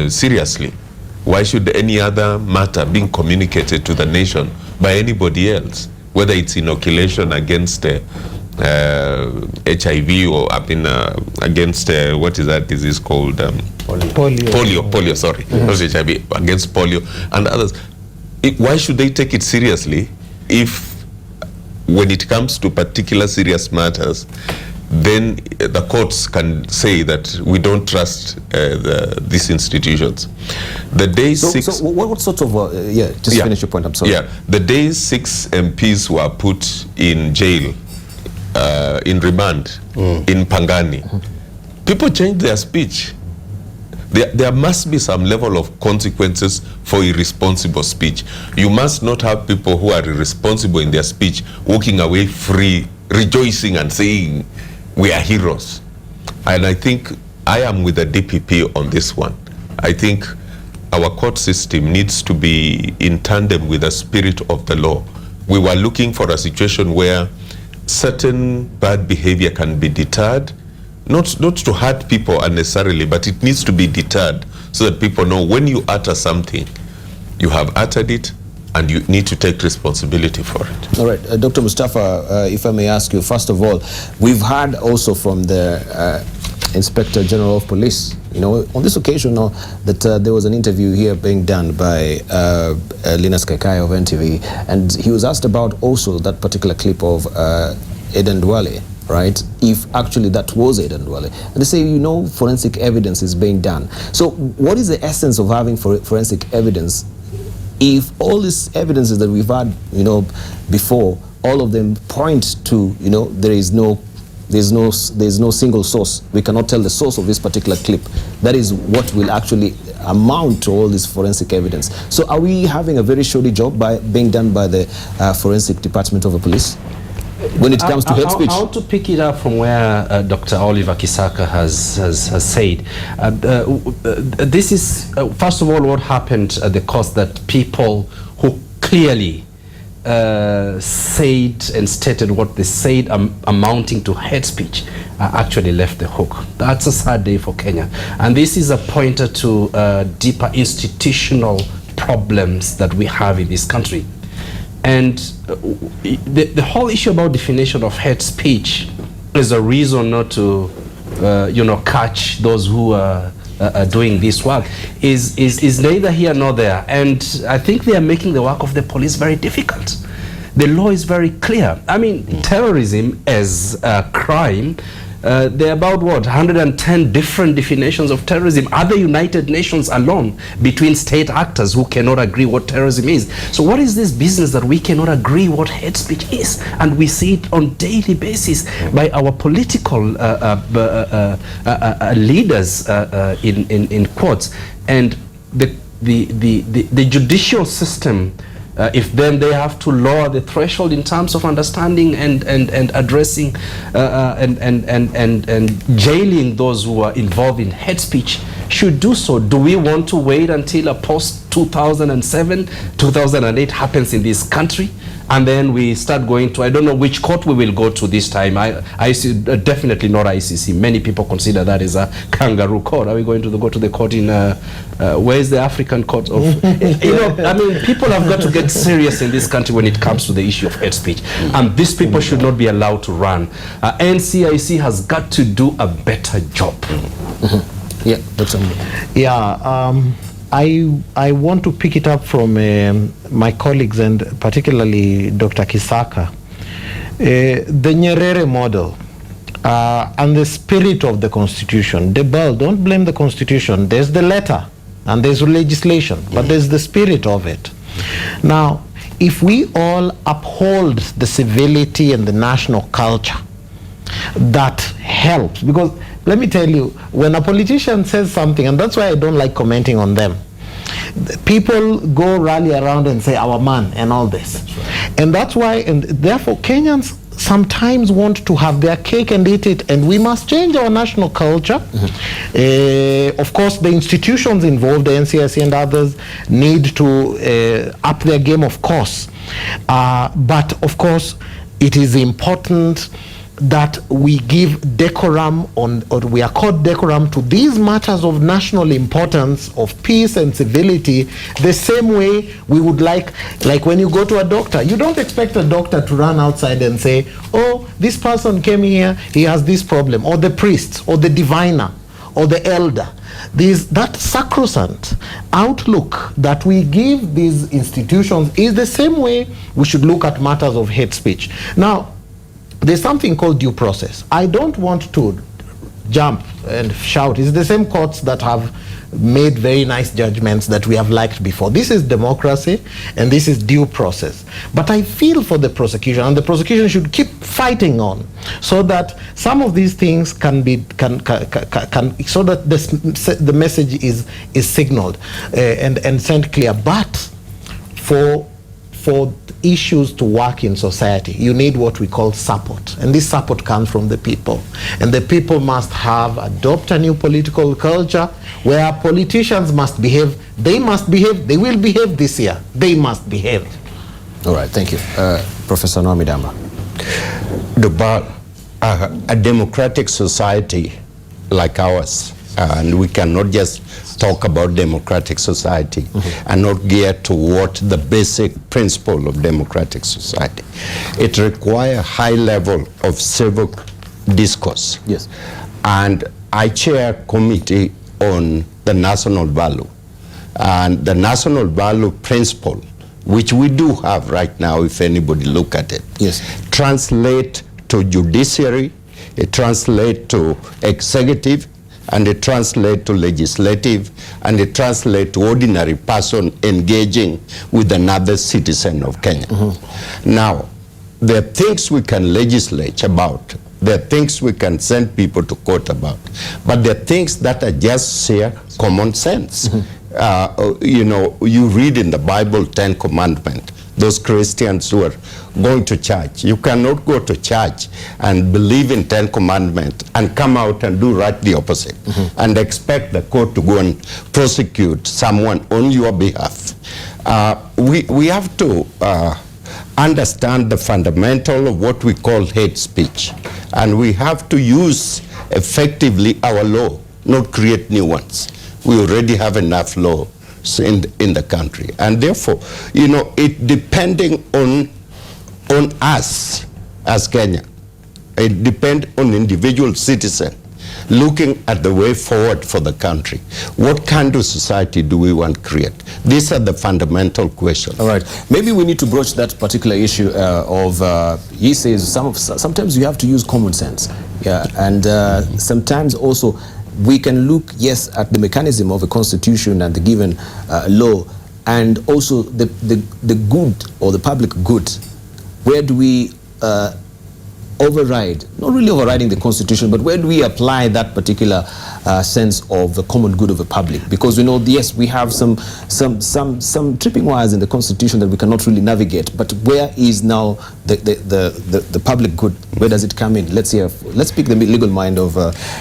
seriously? Why should any other matter being communicated to the nation by anybody else, whether it's inoculation against HIV, or against what is that disease called? Polio, sorry. Not HIV, against polio and others. Why should they take it seriously if, when it comes to particular serious matters, then the courts can say that we don't trust these institutions? The day So what sort of, finish your point, I'm sorry. Yeah, the day 6 MPs were put in jail, in remand, in Pangani, people changed their speech. There must be some level of consequences for irresponsible speech. You must not have people who are irresponsible in their speech walking away free, rejoicing and saying, we are heroes. And I think I am with the DPP on this one. I think our court system needs to be in tandem with the spirit of the law. We were looking for a situation where certain bad behavior can be deterred, not to hurt people unnecessarily, but it needs to be deterred so that people know when you utter something, you have uttered it and you need to take responsibility for it. All right, Dr. Mustafa, if I may ask you, first of all, we've heard also from the Inspector General of Police, on this occasion that there was an interview here being done by Linus Kaikai of NTV, and he was asked about also that particular clip of Aden Duale, right? If actually that was Aden Duale. And they say, forensic evidence is being done. So what is the essence of having forensic evidence if all these evidences that we've had, before, all of them point to, there's no single source. We cannot tell the source of this particular clip. That is what will actually amount to all this forensic evidence. So are we having a very shoddy job being done by the Forensic Department of the Police when it comes to hate speech? I want to pick it up from where Dr. Oliver Kisaka has said. This is, first of all, what happened at the cost that people who clearly said and stated what they said amounting to hate speech actually left the hook. That's a sad day for Kenya. And this is a pointer to deeper institutional problems that we have in this country. And the whole issue about definition of hate speech is a reason not to, catch those who are doing this work is neither here nor there. And I think they are making the work of the police very difficult. The law is very clear. I mean, terrorism as a crime, there are about 110 different definitions of terrorism. Other United Nations alone, between state actors who cannot agree what terrorism is. So what is this business that we cannot agree what hate speech is? And we see it on daily basis by our political leaders in courts. And the judicial system, if then they have to lower the threshold in terms of understanding and addressing and jailing those who are involved in hate speech, should do so. Do we want to wait until a post-2007, 2008 happens in this country? And then we start going to, I don't know which court we will go to this time. Definitely not ICC. Many people consider that as a kangaroo court. Are we going to go to the court in, where is the African court of, people have got to get serious in this country when it comes to the issue of hate speech. And these people should not be allowed to run. NCIC has got to do a better job. Yeah, that's I want to pick it up from my colleagues and particularly Dr. Kisaka. The Nyerere model and the spirit of the Constitution. Don't blame the Constitution. There's the letter and there's legislation, but there's the spirit of it. Now, if we all uphold the civility and the national culture, that helps. Because let me tell you, when a politician says something, and that's why I don't like commenting on them, people go rally around and say our man and all this. Right. And that's why, and therefore Kenyans sometimes want to have their cake and eat it, and we must change our national culture. Of course, the institutions involved, the NCIC and others, need to up their game, of course. But of course, it is important that we give decorum on, or we accord decorum to these matters of national importance, of peace and civility, the same way we would like when you go to a doctor, you don't expect a doctor to run outside and say, oh, this person came here, he has this problem, or the priest, or the diviner, or the elder. That sacrosanct outlook that we give these institutions is the same way we should look at matters of hate speech. Now, there's something called due process. I don't want to jump and shout. It's the same courts that have made very nice judgments that we have liked before. This is democracy and this is due process. But I feel for the prosecution, and the prosecution should keep fighting on so that some of these things can be so that the message is signaled and sent clear. But for issues to work in society, you need what we call support, and this support comes from the people, and the people must adopt a new political culture where politicians must behave. They must behave. They will behave this year. They must behave. All right, thank you. Professor Noami Damba. A democratic society like ours, and we cannot just talk about democratic society and not gear toward the basic principle of democratic society. It requires a high level of civic discourse. Yes. And I chair a committee on the national value. And the national value principle, which we do have right now, if anybody look at it, yes, translate to judiciary, it translates to executive, and it translates to legislative, and it translates to ordinary person engaging with another citizen of Kenya. Now, there are things we can legislate about, there are things we can send people to court about, but there are things that are just sheer common sense. You know, you read in the Bible 10 commandments. Those Christians who are going to church, you cannot go to church and believe in 10 commandments and come out and do right the opposite and expect the court to go and prosecute someone on your behalf. We have to understand the fundamental of what we call hate speech, and we have to use effectively our law, not create new ones. We already have enough law in the country, and therefore, you know, it depending on us as Kenya, it depends on individual citizen looking at the way forward for the country. What kind of society do we want to create? These are the fundamental questions. All right, maybe we need to broach that particular issue he says sometimes you have to use common sense, yeah, and sometimes also we can look, yes, at the mechanism of a constitution and the given law, and also the good or the public good. Where do we override, not really overriding the constitution, but where do we apply that particular sense of the common good of the public? Because we know, yes, we have some tripping wires in the constitution that we cannot really navigate, but where is now the public good? Where does it come in? Let's pick the legal mind of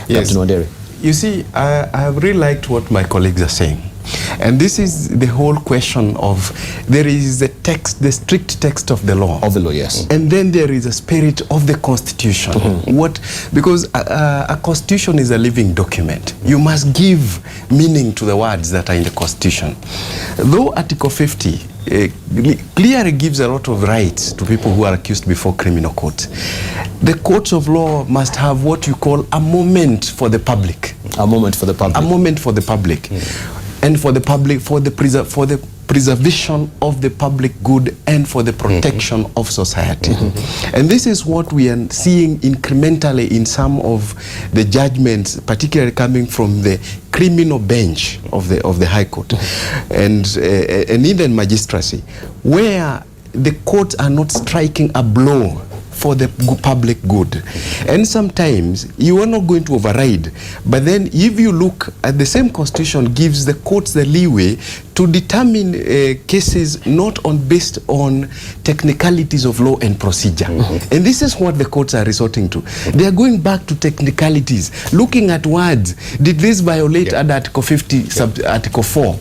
Yes. Captain Wanderi. You see, I have really liked what my colleagues are saying. And this is the whole question of, there is the text, the strict text of the law. Of the law, yes. And then there is a spirit of the constitution. Because a constitution is a living document. You must give meaning to the words that are in the constitution. Though Article 50 clearly gives a lot of rights to people who are accused before criminal court, the courts of law must have what you call a moment for the public. A moment for the public. A moment for the public. And for the public, for the preservation of the public good and for the protection of society. And this is what we are seeing incrementally in some of the judgments, particularly coming from the criminal bench of the High Court and even magistracy, where the courts are not striking a blow for the public good. And sometimes you are not going to override, but then if you look at the same constitution gives the courts the leeway to determine cases not based on technicalities of law and procedure. And this is what the courts are resorting to. They are going back to technicalities, looking at words. Did this violate Article 50, Article 4?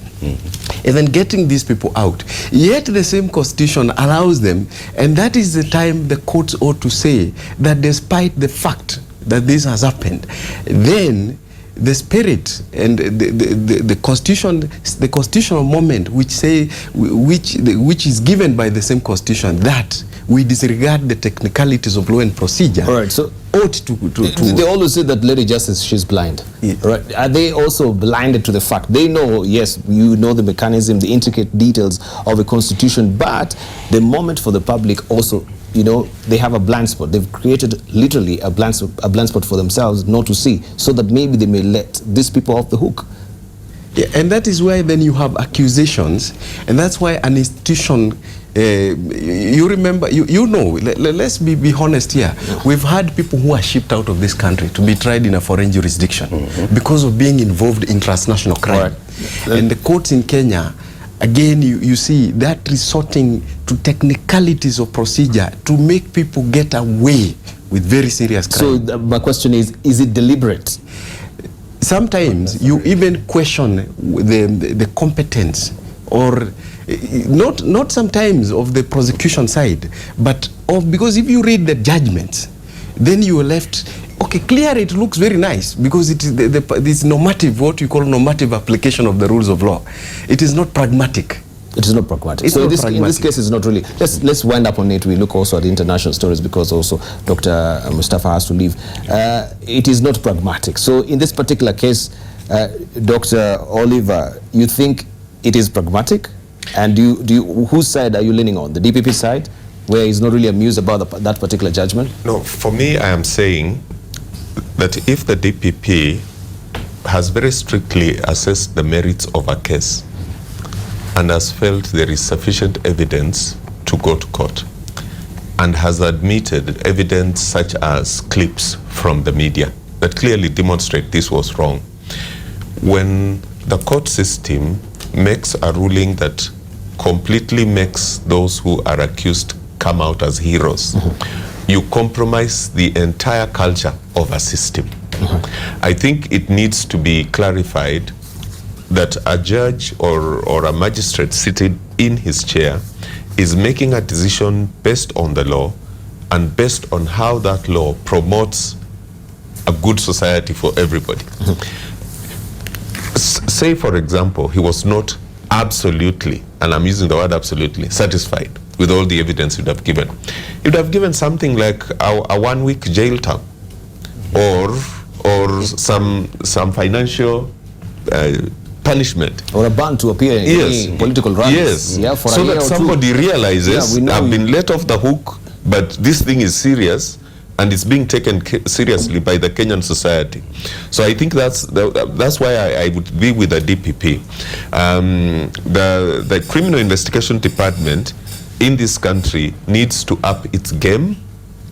and then getting these people out. Yet the same constitution allows them, and that is the time the courts ought to say that despite the fact that this has happened, then the spirit and the constitution, the constitutional moment which is given by the same constitution, that we disregard the technicalities of law and procedure. All right, so ought to they always say that Lady Justice, she's blind. Yeah. Right? Are they also blinded to the fact? They know, yes, you know the mechanism, the intricate details of a constitution, but the moment for the public also, you know, they have a blind spot. They've created literally a blind spot for themselves not to see, so that maybe they may let these people off the hook. Yeah, and that is why then you have accusations, and that's why an institution, you remember, you know, let's be honest here. We've had people who are shipped out of this country to be tried in a foreign jurisdiction because of being involved in transnational crime. Right. And the courts in Kenya, again, you see that resorting to technicalities of procedure to make people get away with very serious crime. So my question is it deliberate? Sometimes you even question the competence, or not sometimes of the prosecution side, but because if you read the judgments, then you are left, okay, clear, it looks very nice because it is this normative, what you call normative application of the rules of law. It is not pragmatic. It is not pragmatic. It's so not in pragmatic. this case, it's not really. Let's wind up on it. We look also at the international stories because also Dr. Mustafa has to leave. It is not pragmatic. So in this particular case, Dr. Oliver, you think it is pragmatic? And whose side are you leaning on? The DPP side, where he's not really amused about that particular judgment? No, for me, I am saying that if the DPP has very strictly assessed the merits of a case and has felt there is sufficient evidence to go to court and has admitted evidence such as clips from the media that clearly demonstrate this was wrong, when the court system makes a ruling that completely makes those who are accused come out as heroes, you compromise the entire culture of a system. I think it needs to be clarified that a judge or a magistrate sitting in his chair is making a decision based on the law and based on how that law promotes a good society for everybody. Say, for example, he was not absolutely, and I'm using the word absolutely, satisfied with all the evidence you'd have given. You'd have given something like a 1-week jail term or some financial punishment. Or a ban to appear in political rallies. Yes. Yeah, for so a year that or somebody two. realizes, Yeah, I've been let off the hook, but this thing is serious and it's being taken seriously by the Kenyan society. So I think that's why I would be with the DPP. The Criminal Investigation Department in this country needs to up its game.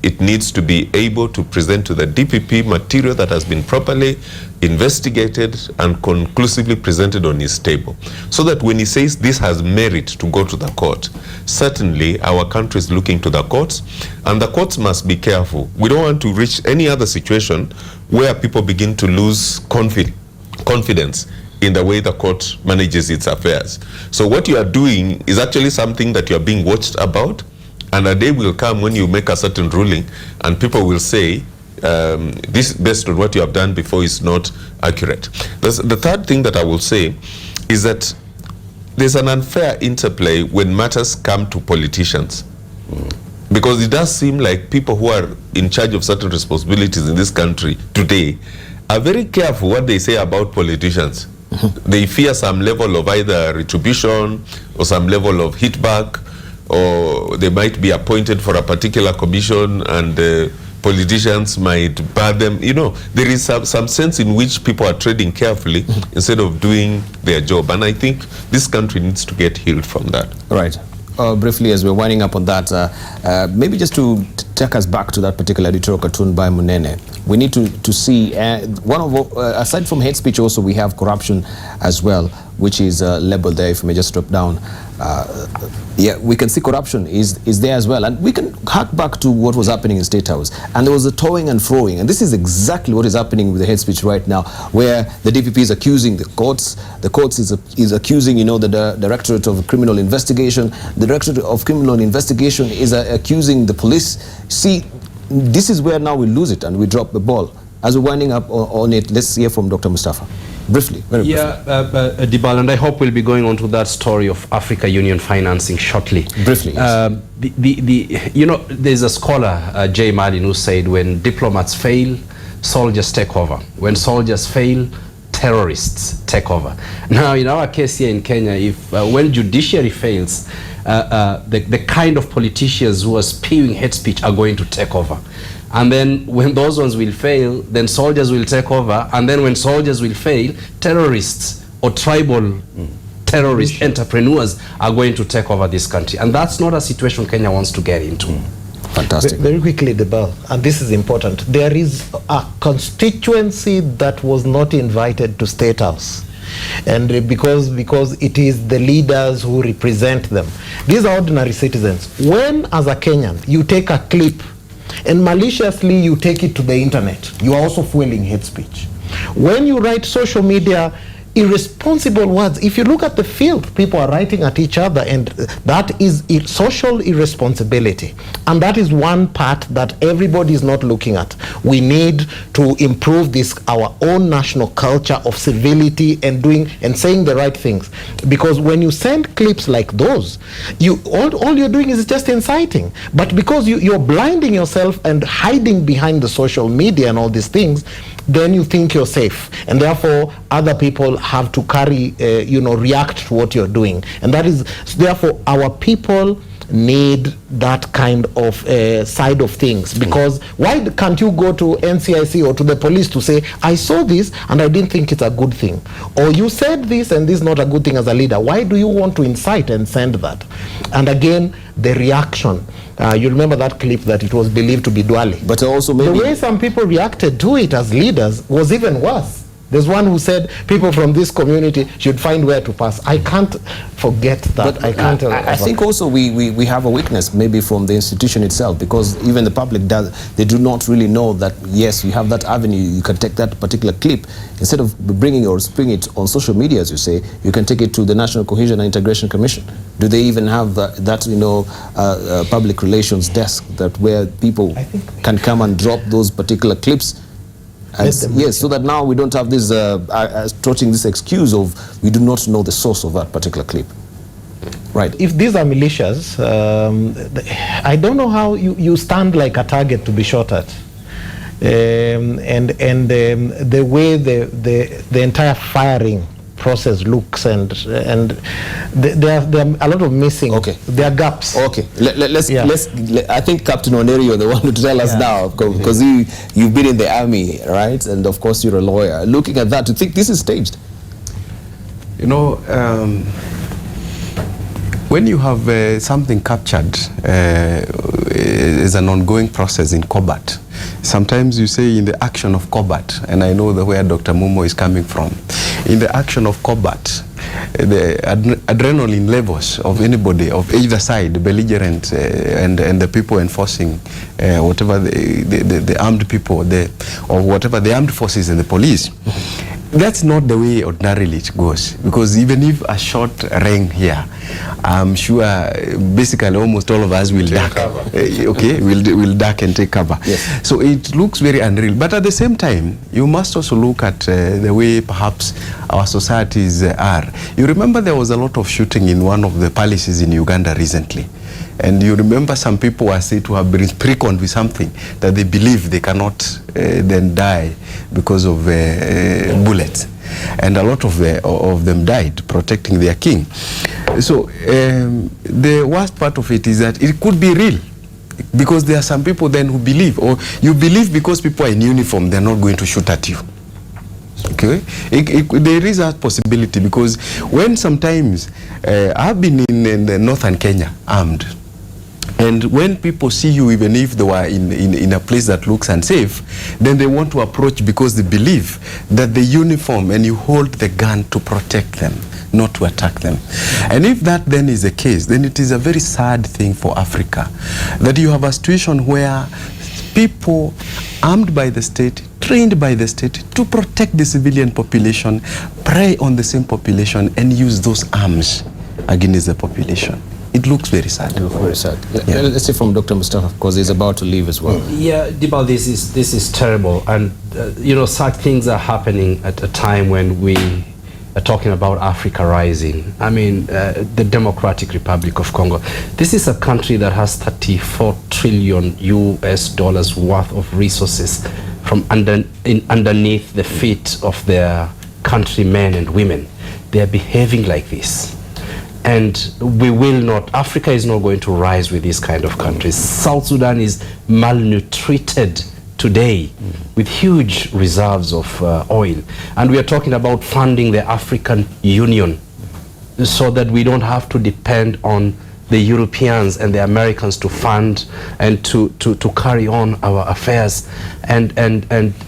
It needs to be able to present to the DPP material that has been properly investigated and conclusively presented on his table, so that when he says this has merit to go to the court, certainly our country is looking to the courts, and the courts must be careful. We don't want to reach any other situation where people begin to lose confidence in the way the court manages its affairs. So what you are doing is actually something that you are being watched about, and a day will come when you make a certain ruling and people will say, this based on what you have done before is not accurate. The third thing that I will say is that there's an unfair interplay when matters come to politicians. Because it does seem like people who are in charge of certain responsibilities in this country today are very careful what they say about politicians. They fear some level of either retribution or some level of hitback, or they might be appointed for a particular commission and politicians might bar them. You know, there is some sense in which people are treading carefully instead of doing their job. And I think this country needs to get healed from that. Right. Briefly, as we're winding up on that, maybe just to take us back to that particular editorial cartoon by Munene, we need to see, aside from hate speech also, we have corruption as well. which is labeled there. If you may just drop down. Yeah, we can see corruption is there as well, and we can hark back to what was happening in State House, and there was a towing and froing, and this is exactly what is happening with the hate speech right now, where the DPP is accusing the courts is accusing, you know, the Directorate of Criminal Investigation, the Directorate of Criminal Investigation is accusing the police. See, this is where now we lose it and we drop the ball. As we're winding up on it, let's hear from Dr. Mustafa. Briefly, very briefly. Yeah, Dibal, and I hope we'll be going on to that story of Africa Union financing shortly. Briefly, yes. You know, there's a scholar, Jay Marlin, who said when diplomats fail, soldiers take over. When soldiers fail, terrorists take over. Now, in our case here in Kenya, if when judiciary fails, the kind of politicians who are spewing hate speech are going to take over. And then when those ones will fail, then soldiers will take over. And then when soldiers will fail, terrorists or tribal terrorist entrepreneurs are going to take over this country. And that's not a situation Kenya wants to get into. Fantastic. Very quickly, Debal, and this is important. There is a constituency that was not invited to State House. And because it is the leaders who represent them. These are ordinary citizens. When, as a Kenyan, you take a clip and maliciously you take it to the internet, you are also fueling hate speech. When you write social media irresponsible words, if you look at the field, people are writing at each other, and that is social irresponsibility. And that is one part that everybody is not looking at. We need to improve this, our own national culture of civility and doing and saying the right things. Because when you send clips like those, all you're doing is just inciting. But because you're blinding yourself and hiding behind the social media and all these things, then you think you're safe, and therefore other people have to carry, react to what you're doing. And that is, therefore, our people need that kind of side of things. Because why can't you go to NCIC or to the police to say, I saw this and I didn't think it's a good thing, or you said this and this is not a good thing as a leader? Why do you want to incite and send that? And again, the reaction. You remember that clip that it was believed to be Dwale. But also maybe the way some people reacted to it as leaders was even worse. There's one who said people from this community should find where to pass. I can't forget that. But I think also we have a weakness maybe from the institution itself, because even the public they do not really know that, yes, you have that avenue, you can take that particular clip, instead of bringing or springing it on social media, as you say, you can take it to the National Cohesion and Integration Commission. Do they even have that public relations desk that where people can come and drop those particular clips? Yes, so that now we don't have this trotting this excuse of we do not know the source of that particular clip. Right. If these are militias, I don't know how you stand like a target to be shot at. The way the entire firing process looks, and there are a lot of missing. Okay. There are gaps. Okay. Let's. I think Captain Oneri, you're the one to tell us now, because you've been in the army, right? And of course you're a lawyer. Looking at that, to think this is staged. You know, when you have something captured is an ongoing process in combat. Sometimes you say in the action of combat, and I know where Dr. Mumo is coming from. In the action of combat, the adrenaline levels of anybody, of either side, the belligerent and the people enforcing whatever the armed people, or whatever the armed forces and the police, that's not the way ordinarily it goes. Because even if a shot rang here, I'm sure basically almost all of us will duck. Okay, we'll duck and take cover. Yes. So it looks very unreal. But at the same time, you must also look at the way perhaps our societies are. You remember there was a lot of shooting in one of the palaces in Uganda recently. And you remember some people were said to have been pricked with something that they believe they cannot then die because of bullets. And a lot of them died protecting their king. So the worst part of it is that it could be real, because there are some people then who believe, or you believe because people are in uniform, they're not going to shoot at you. Okay, there is a possibility, because when sometimes I've been in northern Kenya armed, And when people see you, even if they were in a place that looks unsafe, then they want to approach because they believe that the uniform and you hold the gun to protect them, not to attack them. And if that then is the case, then it is a very sad thing for Africa that you have a situation where people armed by the state, trained by the state to protect the civilian population, prey on the same population and use those arms against the population. It looks very sad. Very sad. Yeah. Let's hear from Dr. Mustafa, because he's about to leave as well. Yeah, Dibal, this is terrible, and you know, such things are happening at a time when we are talking about Africa rising. I mean, the Democratic Republic of Congo. This is a country that has 34 trillion US dollars worth of resources from underneath the feet of their countrymen and women. They are behaving like this. And we will not, Africa is not going to rise with these kind of countries. South Sudan is malnutrited today with huge reserves of oil. And we are talking about funding the African Union so that we don't have to depend on the Europeans and the Americans to fund and to carry on our affairs. And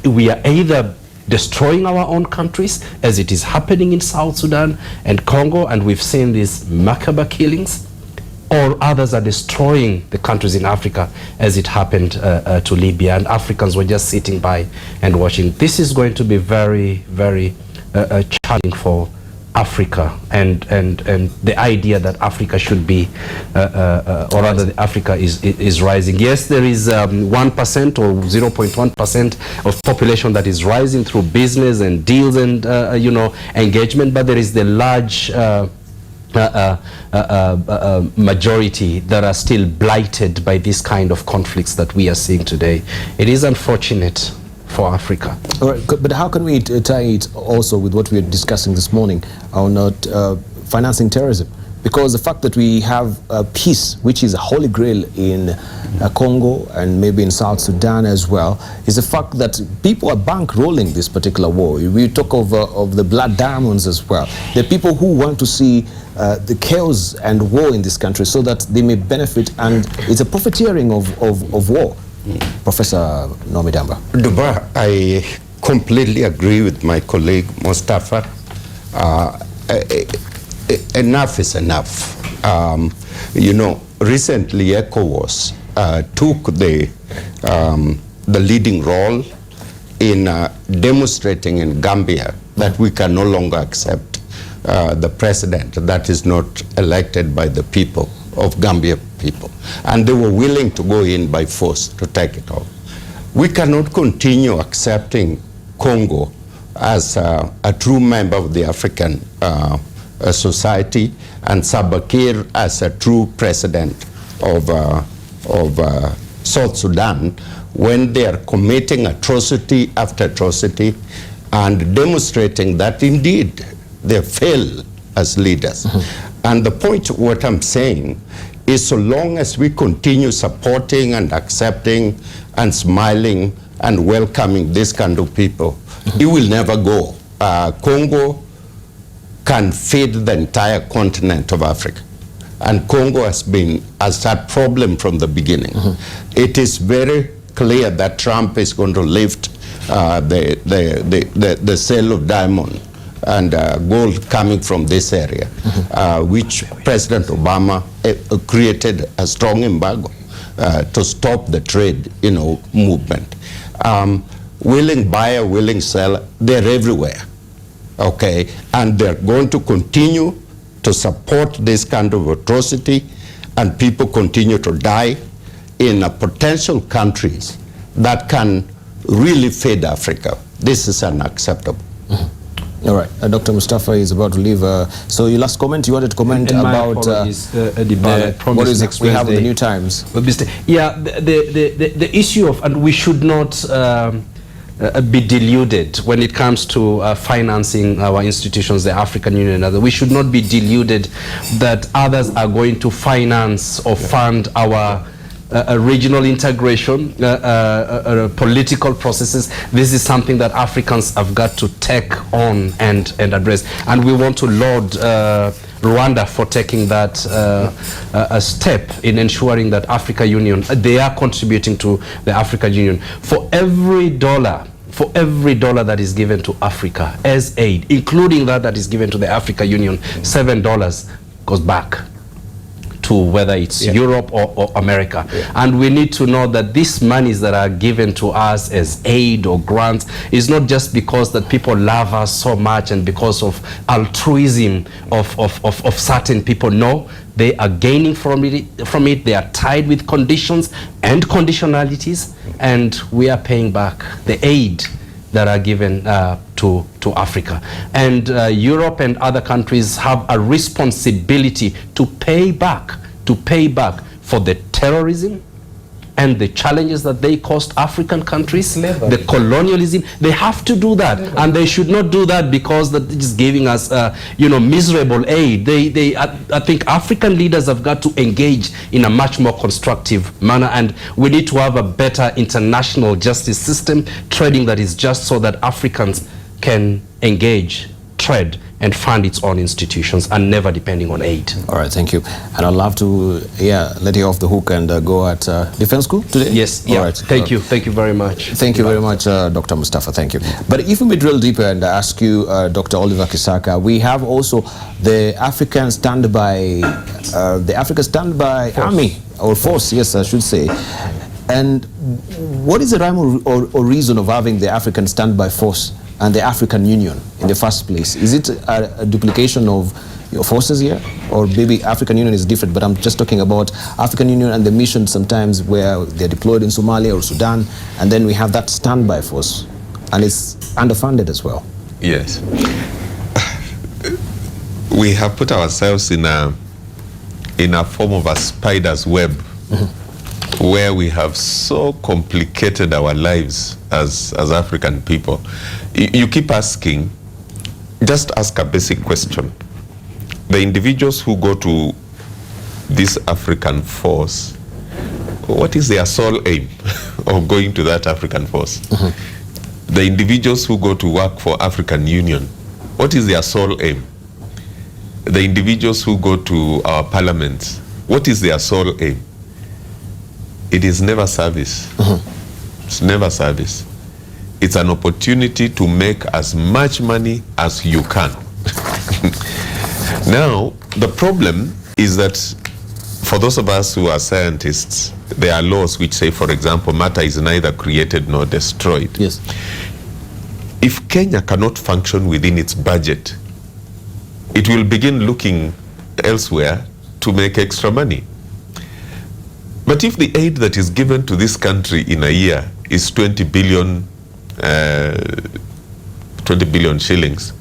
we are either destroying our own countries, as it is happening in South Sudan and Congo, and we've seen these macabre killings, or others are destroying the countries in Africa, as it happened to Libya, and Africans were just sitting by and watching. This is going to be very, very challenging for Africa, and the idea that Africa should be, or rather Africa is rising. Yes, there is 1% or 0.1% of population that is rising through business and deals and you know, engagement, but there is the large majority that are still blighted by this kind of conflicts that we are seeing today. It is unfortunate for Africa. All right, but how can we tie it also with what we are discussing this morning on financing terrorism? Because the fact that we have peace, which is a holy grail in Congo and maybe in South Sudan as well, is the fact that people are bankrolling this particular war. We talk of the blood diamonds as well. There are people who want to see the chaos and war in this country so that they may benefit, and it's a profiteering of war. Professor Nomidamba. Duba, I completely agree with my colleague Mustafa. Enough is enough. You know, recently ECOWAS took the leading role in demonstrating in Gambia that we can no longer accept the president that is not elected by the people of Gambia people. And they were willing to go in by force to take it off. We cannot continue accepting Congo as a true member of the African society and Salva Kiir as a true president of South Sudan, when they are committing atrocity after atrocity and demonstrating that indeed they fail as leaders. And the point of what I'm saying is, so long as we continue supporting and accepting and smiling and welcoming this kind of people, it will never go. Congo can feed the entire continent of Africa. And Congo has that problem from the beginning. It is very clear that Trump is going to lift the sale of diamond and gold coming from this area, which President Obama created a strong embargo to stop the trade, movement. Willing buyer, willing seller, they're everywhere, okay? And they're going to continue to support this kind of atrocity, and people continue to die in potential countries that can really feed Africa. This is unacceptable. All right, Dr. Mustafa is about to leave. So your last comment, you wanted to comment about what is it we have in the New Times? Yeah, the issue of, and we should not be deluded when it comes to financing our institutions, the African Union and others. We should not be deluded that others are going to finance or fund our regional integration, political processes. This is something that Africans have got to take on and address. And we want to laud Rwanda for taking that a step in ensuring that African Union, they are contributing to the African Union. For every dollar that is given to Africa as aid, including that is given to the African Union, $7 goes back to whether it's Europe or America. And we need to know that these monies that are given to us as aid or grants is not just because that people love us so much and because of altruism of certain people. No, they are gaining from it. They are tied with conditions and conditionalities, and we are paying back the aid that are given to Africa. And Europe and other countries have a responsibility to pay back for the terrorism and the challenges that they caused African countries, the colonialism. They have to do that, and they should not do that because that is giving us, miserable aid. I think African leaders have got to engage in a much more constructive manner, and we need to have a better international justice system, trading that is just, so that Africans can engage, trade, and fund its own institutions and never depending on aid. All right, thank you. And I'd love to, let you off the hook and go at Defense School today? Yes, All right. Thank you very much. Thank you very much, Dr. Mustafa, thank you. But if we drill deeper and ask you, Dr. Oliver Kisaka, we have also the African Standby Army, or Force, yes, I should say. And what is the rhyme or reason of having the African Standby Force and the African Union in the first place? Is it a duplication of your forces here? Or maybe African Union is different, but I'm just talking about African Union and the mission sometimes where they're deployed in Somalia or Sudan, and then we have that standby force, and it's underfunded as well. Yes. We have put ourselves in a form of a spider's web, where we have so complicated our lives as African people. You keep asking, just ask a basic question. The individuals who go to this African force, what is their sole aim of going to that African force? The individuals who go to work for African Union, what is their sole aim? The individuals who go to our parliaments, what is their sole aim? It is never service. It's never service. It's an opportunity to make as much money as you can. Now, the problem is that for those of us who are scientists, there are laws which say, for example, matter is neither created nor destroyed. Yes. If Kenya cannot function within its budget, it will begin looking elsewhere to make extra money. But if the aid that is given to this country in a year is 20 billion shillings,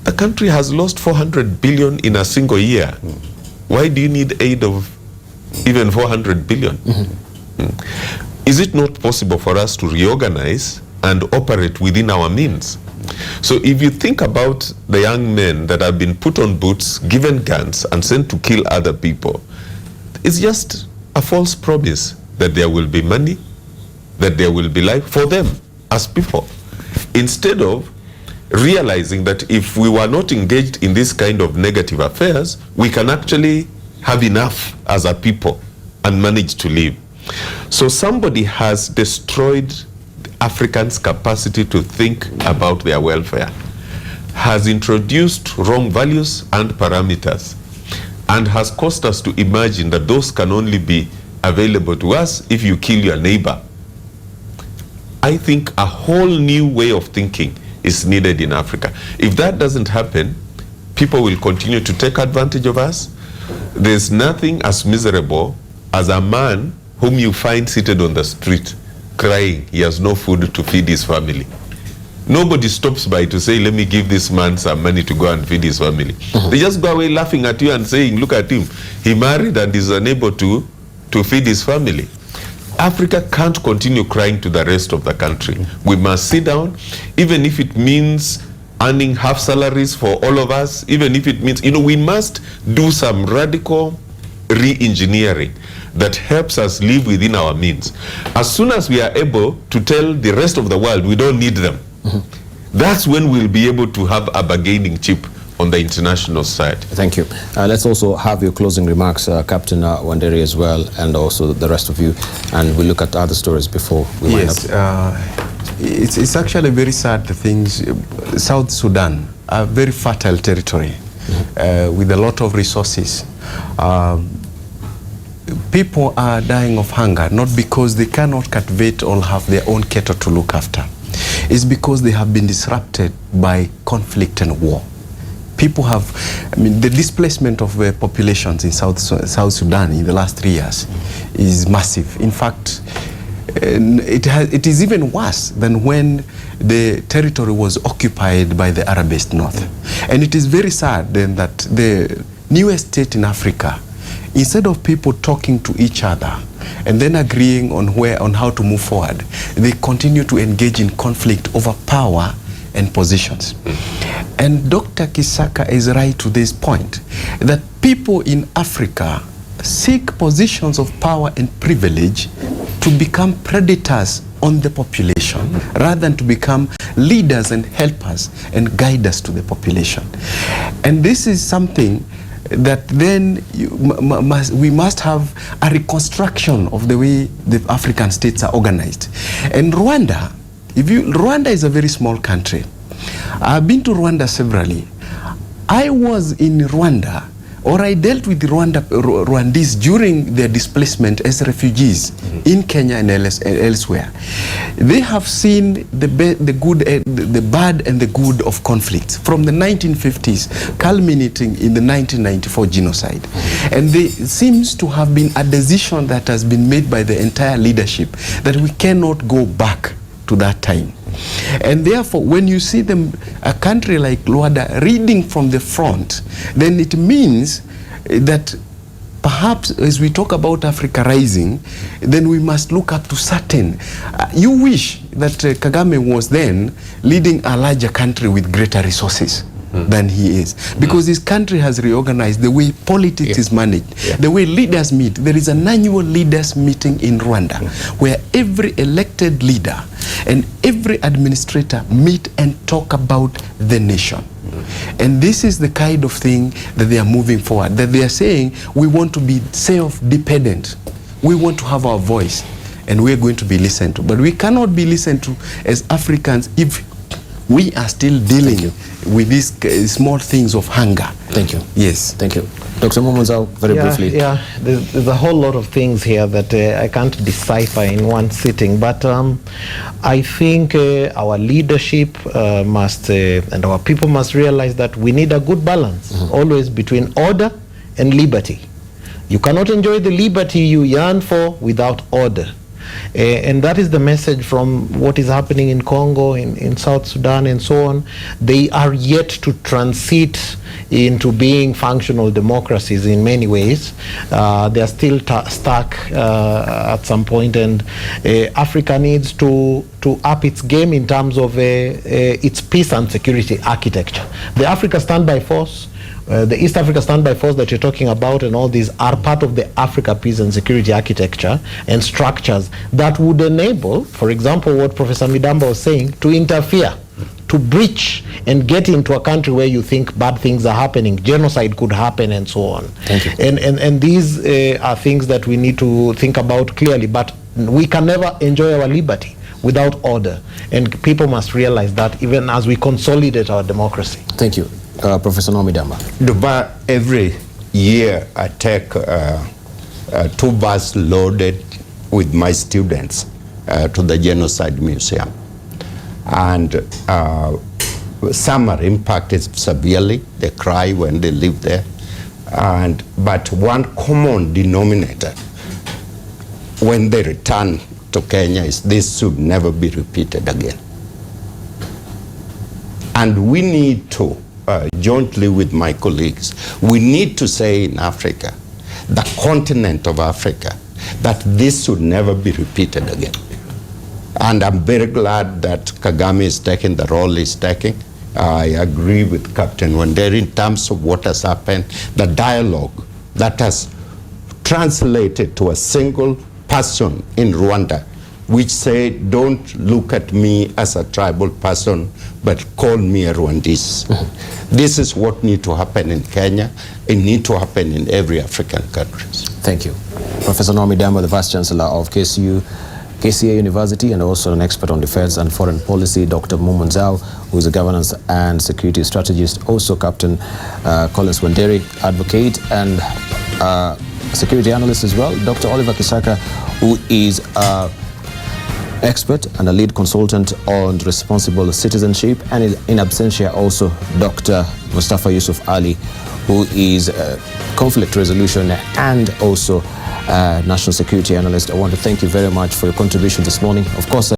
the country has lost 400 billion in a single year. Why do you need aid of even 400 billion? Is it not possible for us to reorganize and operate within our means? So if you think about the young men that have been put on boots, given guns, and sent to kill other people, it's just a false promise that there will be money, that there will be life for them as people. Instead of realizing that if we were not engaged in this kind of negative affairs, we can actually have enough as a people and manage to live. So somebody has destroyed Africans' capacity to think about their welfare, has introduced wrong values and parameters, and has caused us to imagine that those can only be available to us if you kill your neighbor. I think a whole new way of thinking is needed in Africa. If that doesn't happen, people will continue to take advantage of us. There's nothing as miserable as a man whom you find seated on the street crying he has no food to feed his family. Nobody stops by to say, let me give this man some money to go and feed his family. They just go away laughing at you and saying, look at him. He married and is unable to feed his family. Africa can't continue crying to the rest of the country. We must sit down, even if it means earning half salaries for all of us, even if it means, we must do some radical re-engineering that helps us live within our means. As soon as we are able to tell the rest of the world we don't need them, that's when we'll be able to have a bargaining chip on the international side. Thank you. Let's also have your closing remarks, Captain Wanderi as well, and also the rest of you, and we'll look at other stories before we wind up. Yes, it's actually very sad, the things. South Sudan, a very fertile territory with a lot of resources. People are dying of hunger, not because they cannot cultivate or have their own cattle to look after. It's because they have been disrupted by conflict and war. People have, the displacement of populations in South Sudan in the last 3 years is massive. In fact, it is even worse than when the territory was occupied by the Arabist North. And it is very sad then that the newest state in Africa, instead of people talking to each other and then agreeing on how to move forward, they continue to engage in conflict over power and positions. And Dr. Kisaka is right to this point, that people in Africa seek positions of power and privilege to become predators on the population rather than to become leaders and helpers and guiders to the population. And this is something that then we must have a reconstruction of the way the African states are organized. And Rwanda, Rwanda is a very small country. I've been to Rwanda severally. I was in Rwanda, or I dealt with the Rwandese during their displacement as refugees in Kenya and elsewhere. They have seen the bad and the good of conflict from the 1950s, culminating in the 1994 genocide. And there seems to have been a decision that has been made by the entire leadership that we cannot go back to that time. And therefore, when you see a country like Rwanda reading from the front, then it means that perhaps as we talk about Africa rising, then we must look up to certain. You wish that Kagame was then leading a larger country with greater resources than he is, because his country has reorganized the way politics is managed, the way leaders meet. There is an annual leaders meeting in Rwanda where every elected leader and every administrator meet and talk about the nation. And this is the kind of thing that they are moving forward, that they are saying we want to be self-dependent, we want to have our voice, and we're going to be listened to. But we cannot be listened to as Africans if we are still dealing with these small things of hunger. Thank you. Yes. Thank you. Dr. Momonzao, very briefly. Yeah, there's a whole lot of things here that I can't decipher in one sitting, but I think our leadership must, and our people must realize that we need a good balance, always between order and liberty. You cannot enjoy the liberty you yearn for without order. And that is the message from what is happening in Congo, in South Sudan, and so on. They are yet to transit into being functional democracies in many ways. They are still stuck at some point, and Africa needs to up its game in terms of its peace and security architecture. The Africa Standby Force, the East Africa Standby Force that you're talking about, and all these are part of the Africa peace and security architecture and structures that would enable, for example, what Professor Midamba was saying, to interfere, to breach and get into a country where you think bad things are happening, genocide could happen, and so on. Thank you. And these are things that we need to think about clearly, but we can never enjoy our liberty without order, and people must realize that even as we consolidate our democracy. Thank you. Professor Nomidamba. Every year I take 2 buses loaded with my students to the Genocide Museum. And some are impacted severely. They cry when they live there. But one common denominator when they return to Kenya is this should never be repeated again. And we need to, jointly with my colleagues, we need to say in Africa, the continent of Africa, that this should never be repeated again. And I'm very glad that Kagame is taking the role he's taking. I agree with Captain Wanderi in terms of what has happened, the dialogue that has translated to a single person in Rwanda which say, don't look at me as a tribal person, but call me a Rwandese. This is what needs to happen in Kenya. It needs to happen in every African country. Thank you. Professor Naomi Damba, the Vice Chancellor of KCA University, and also an expert on defense and foreign policy, Dr. Mumu Nzau, who is a governance and security strategist, also Captain Collins Wanderi, advocate and security analyst as well, Dr. Oliver Kisaka, who is expert and a lead consultant on responsible citizenship, and in absentia also Dr. Mustafa Yusuf Ali, who is a conflict resolution and also national security analyst. I want to thank you very much for your contribution this morning. Of course,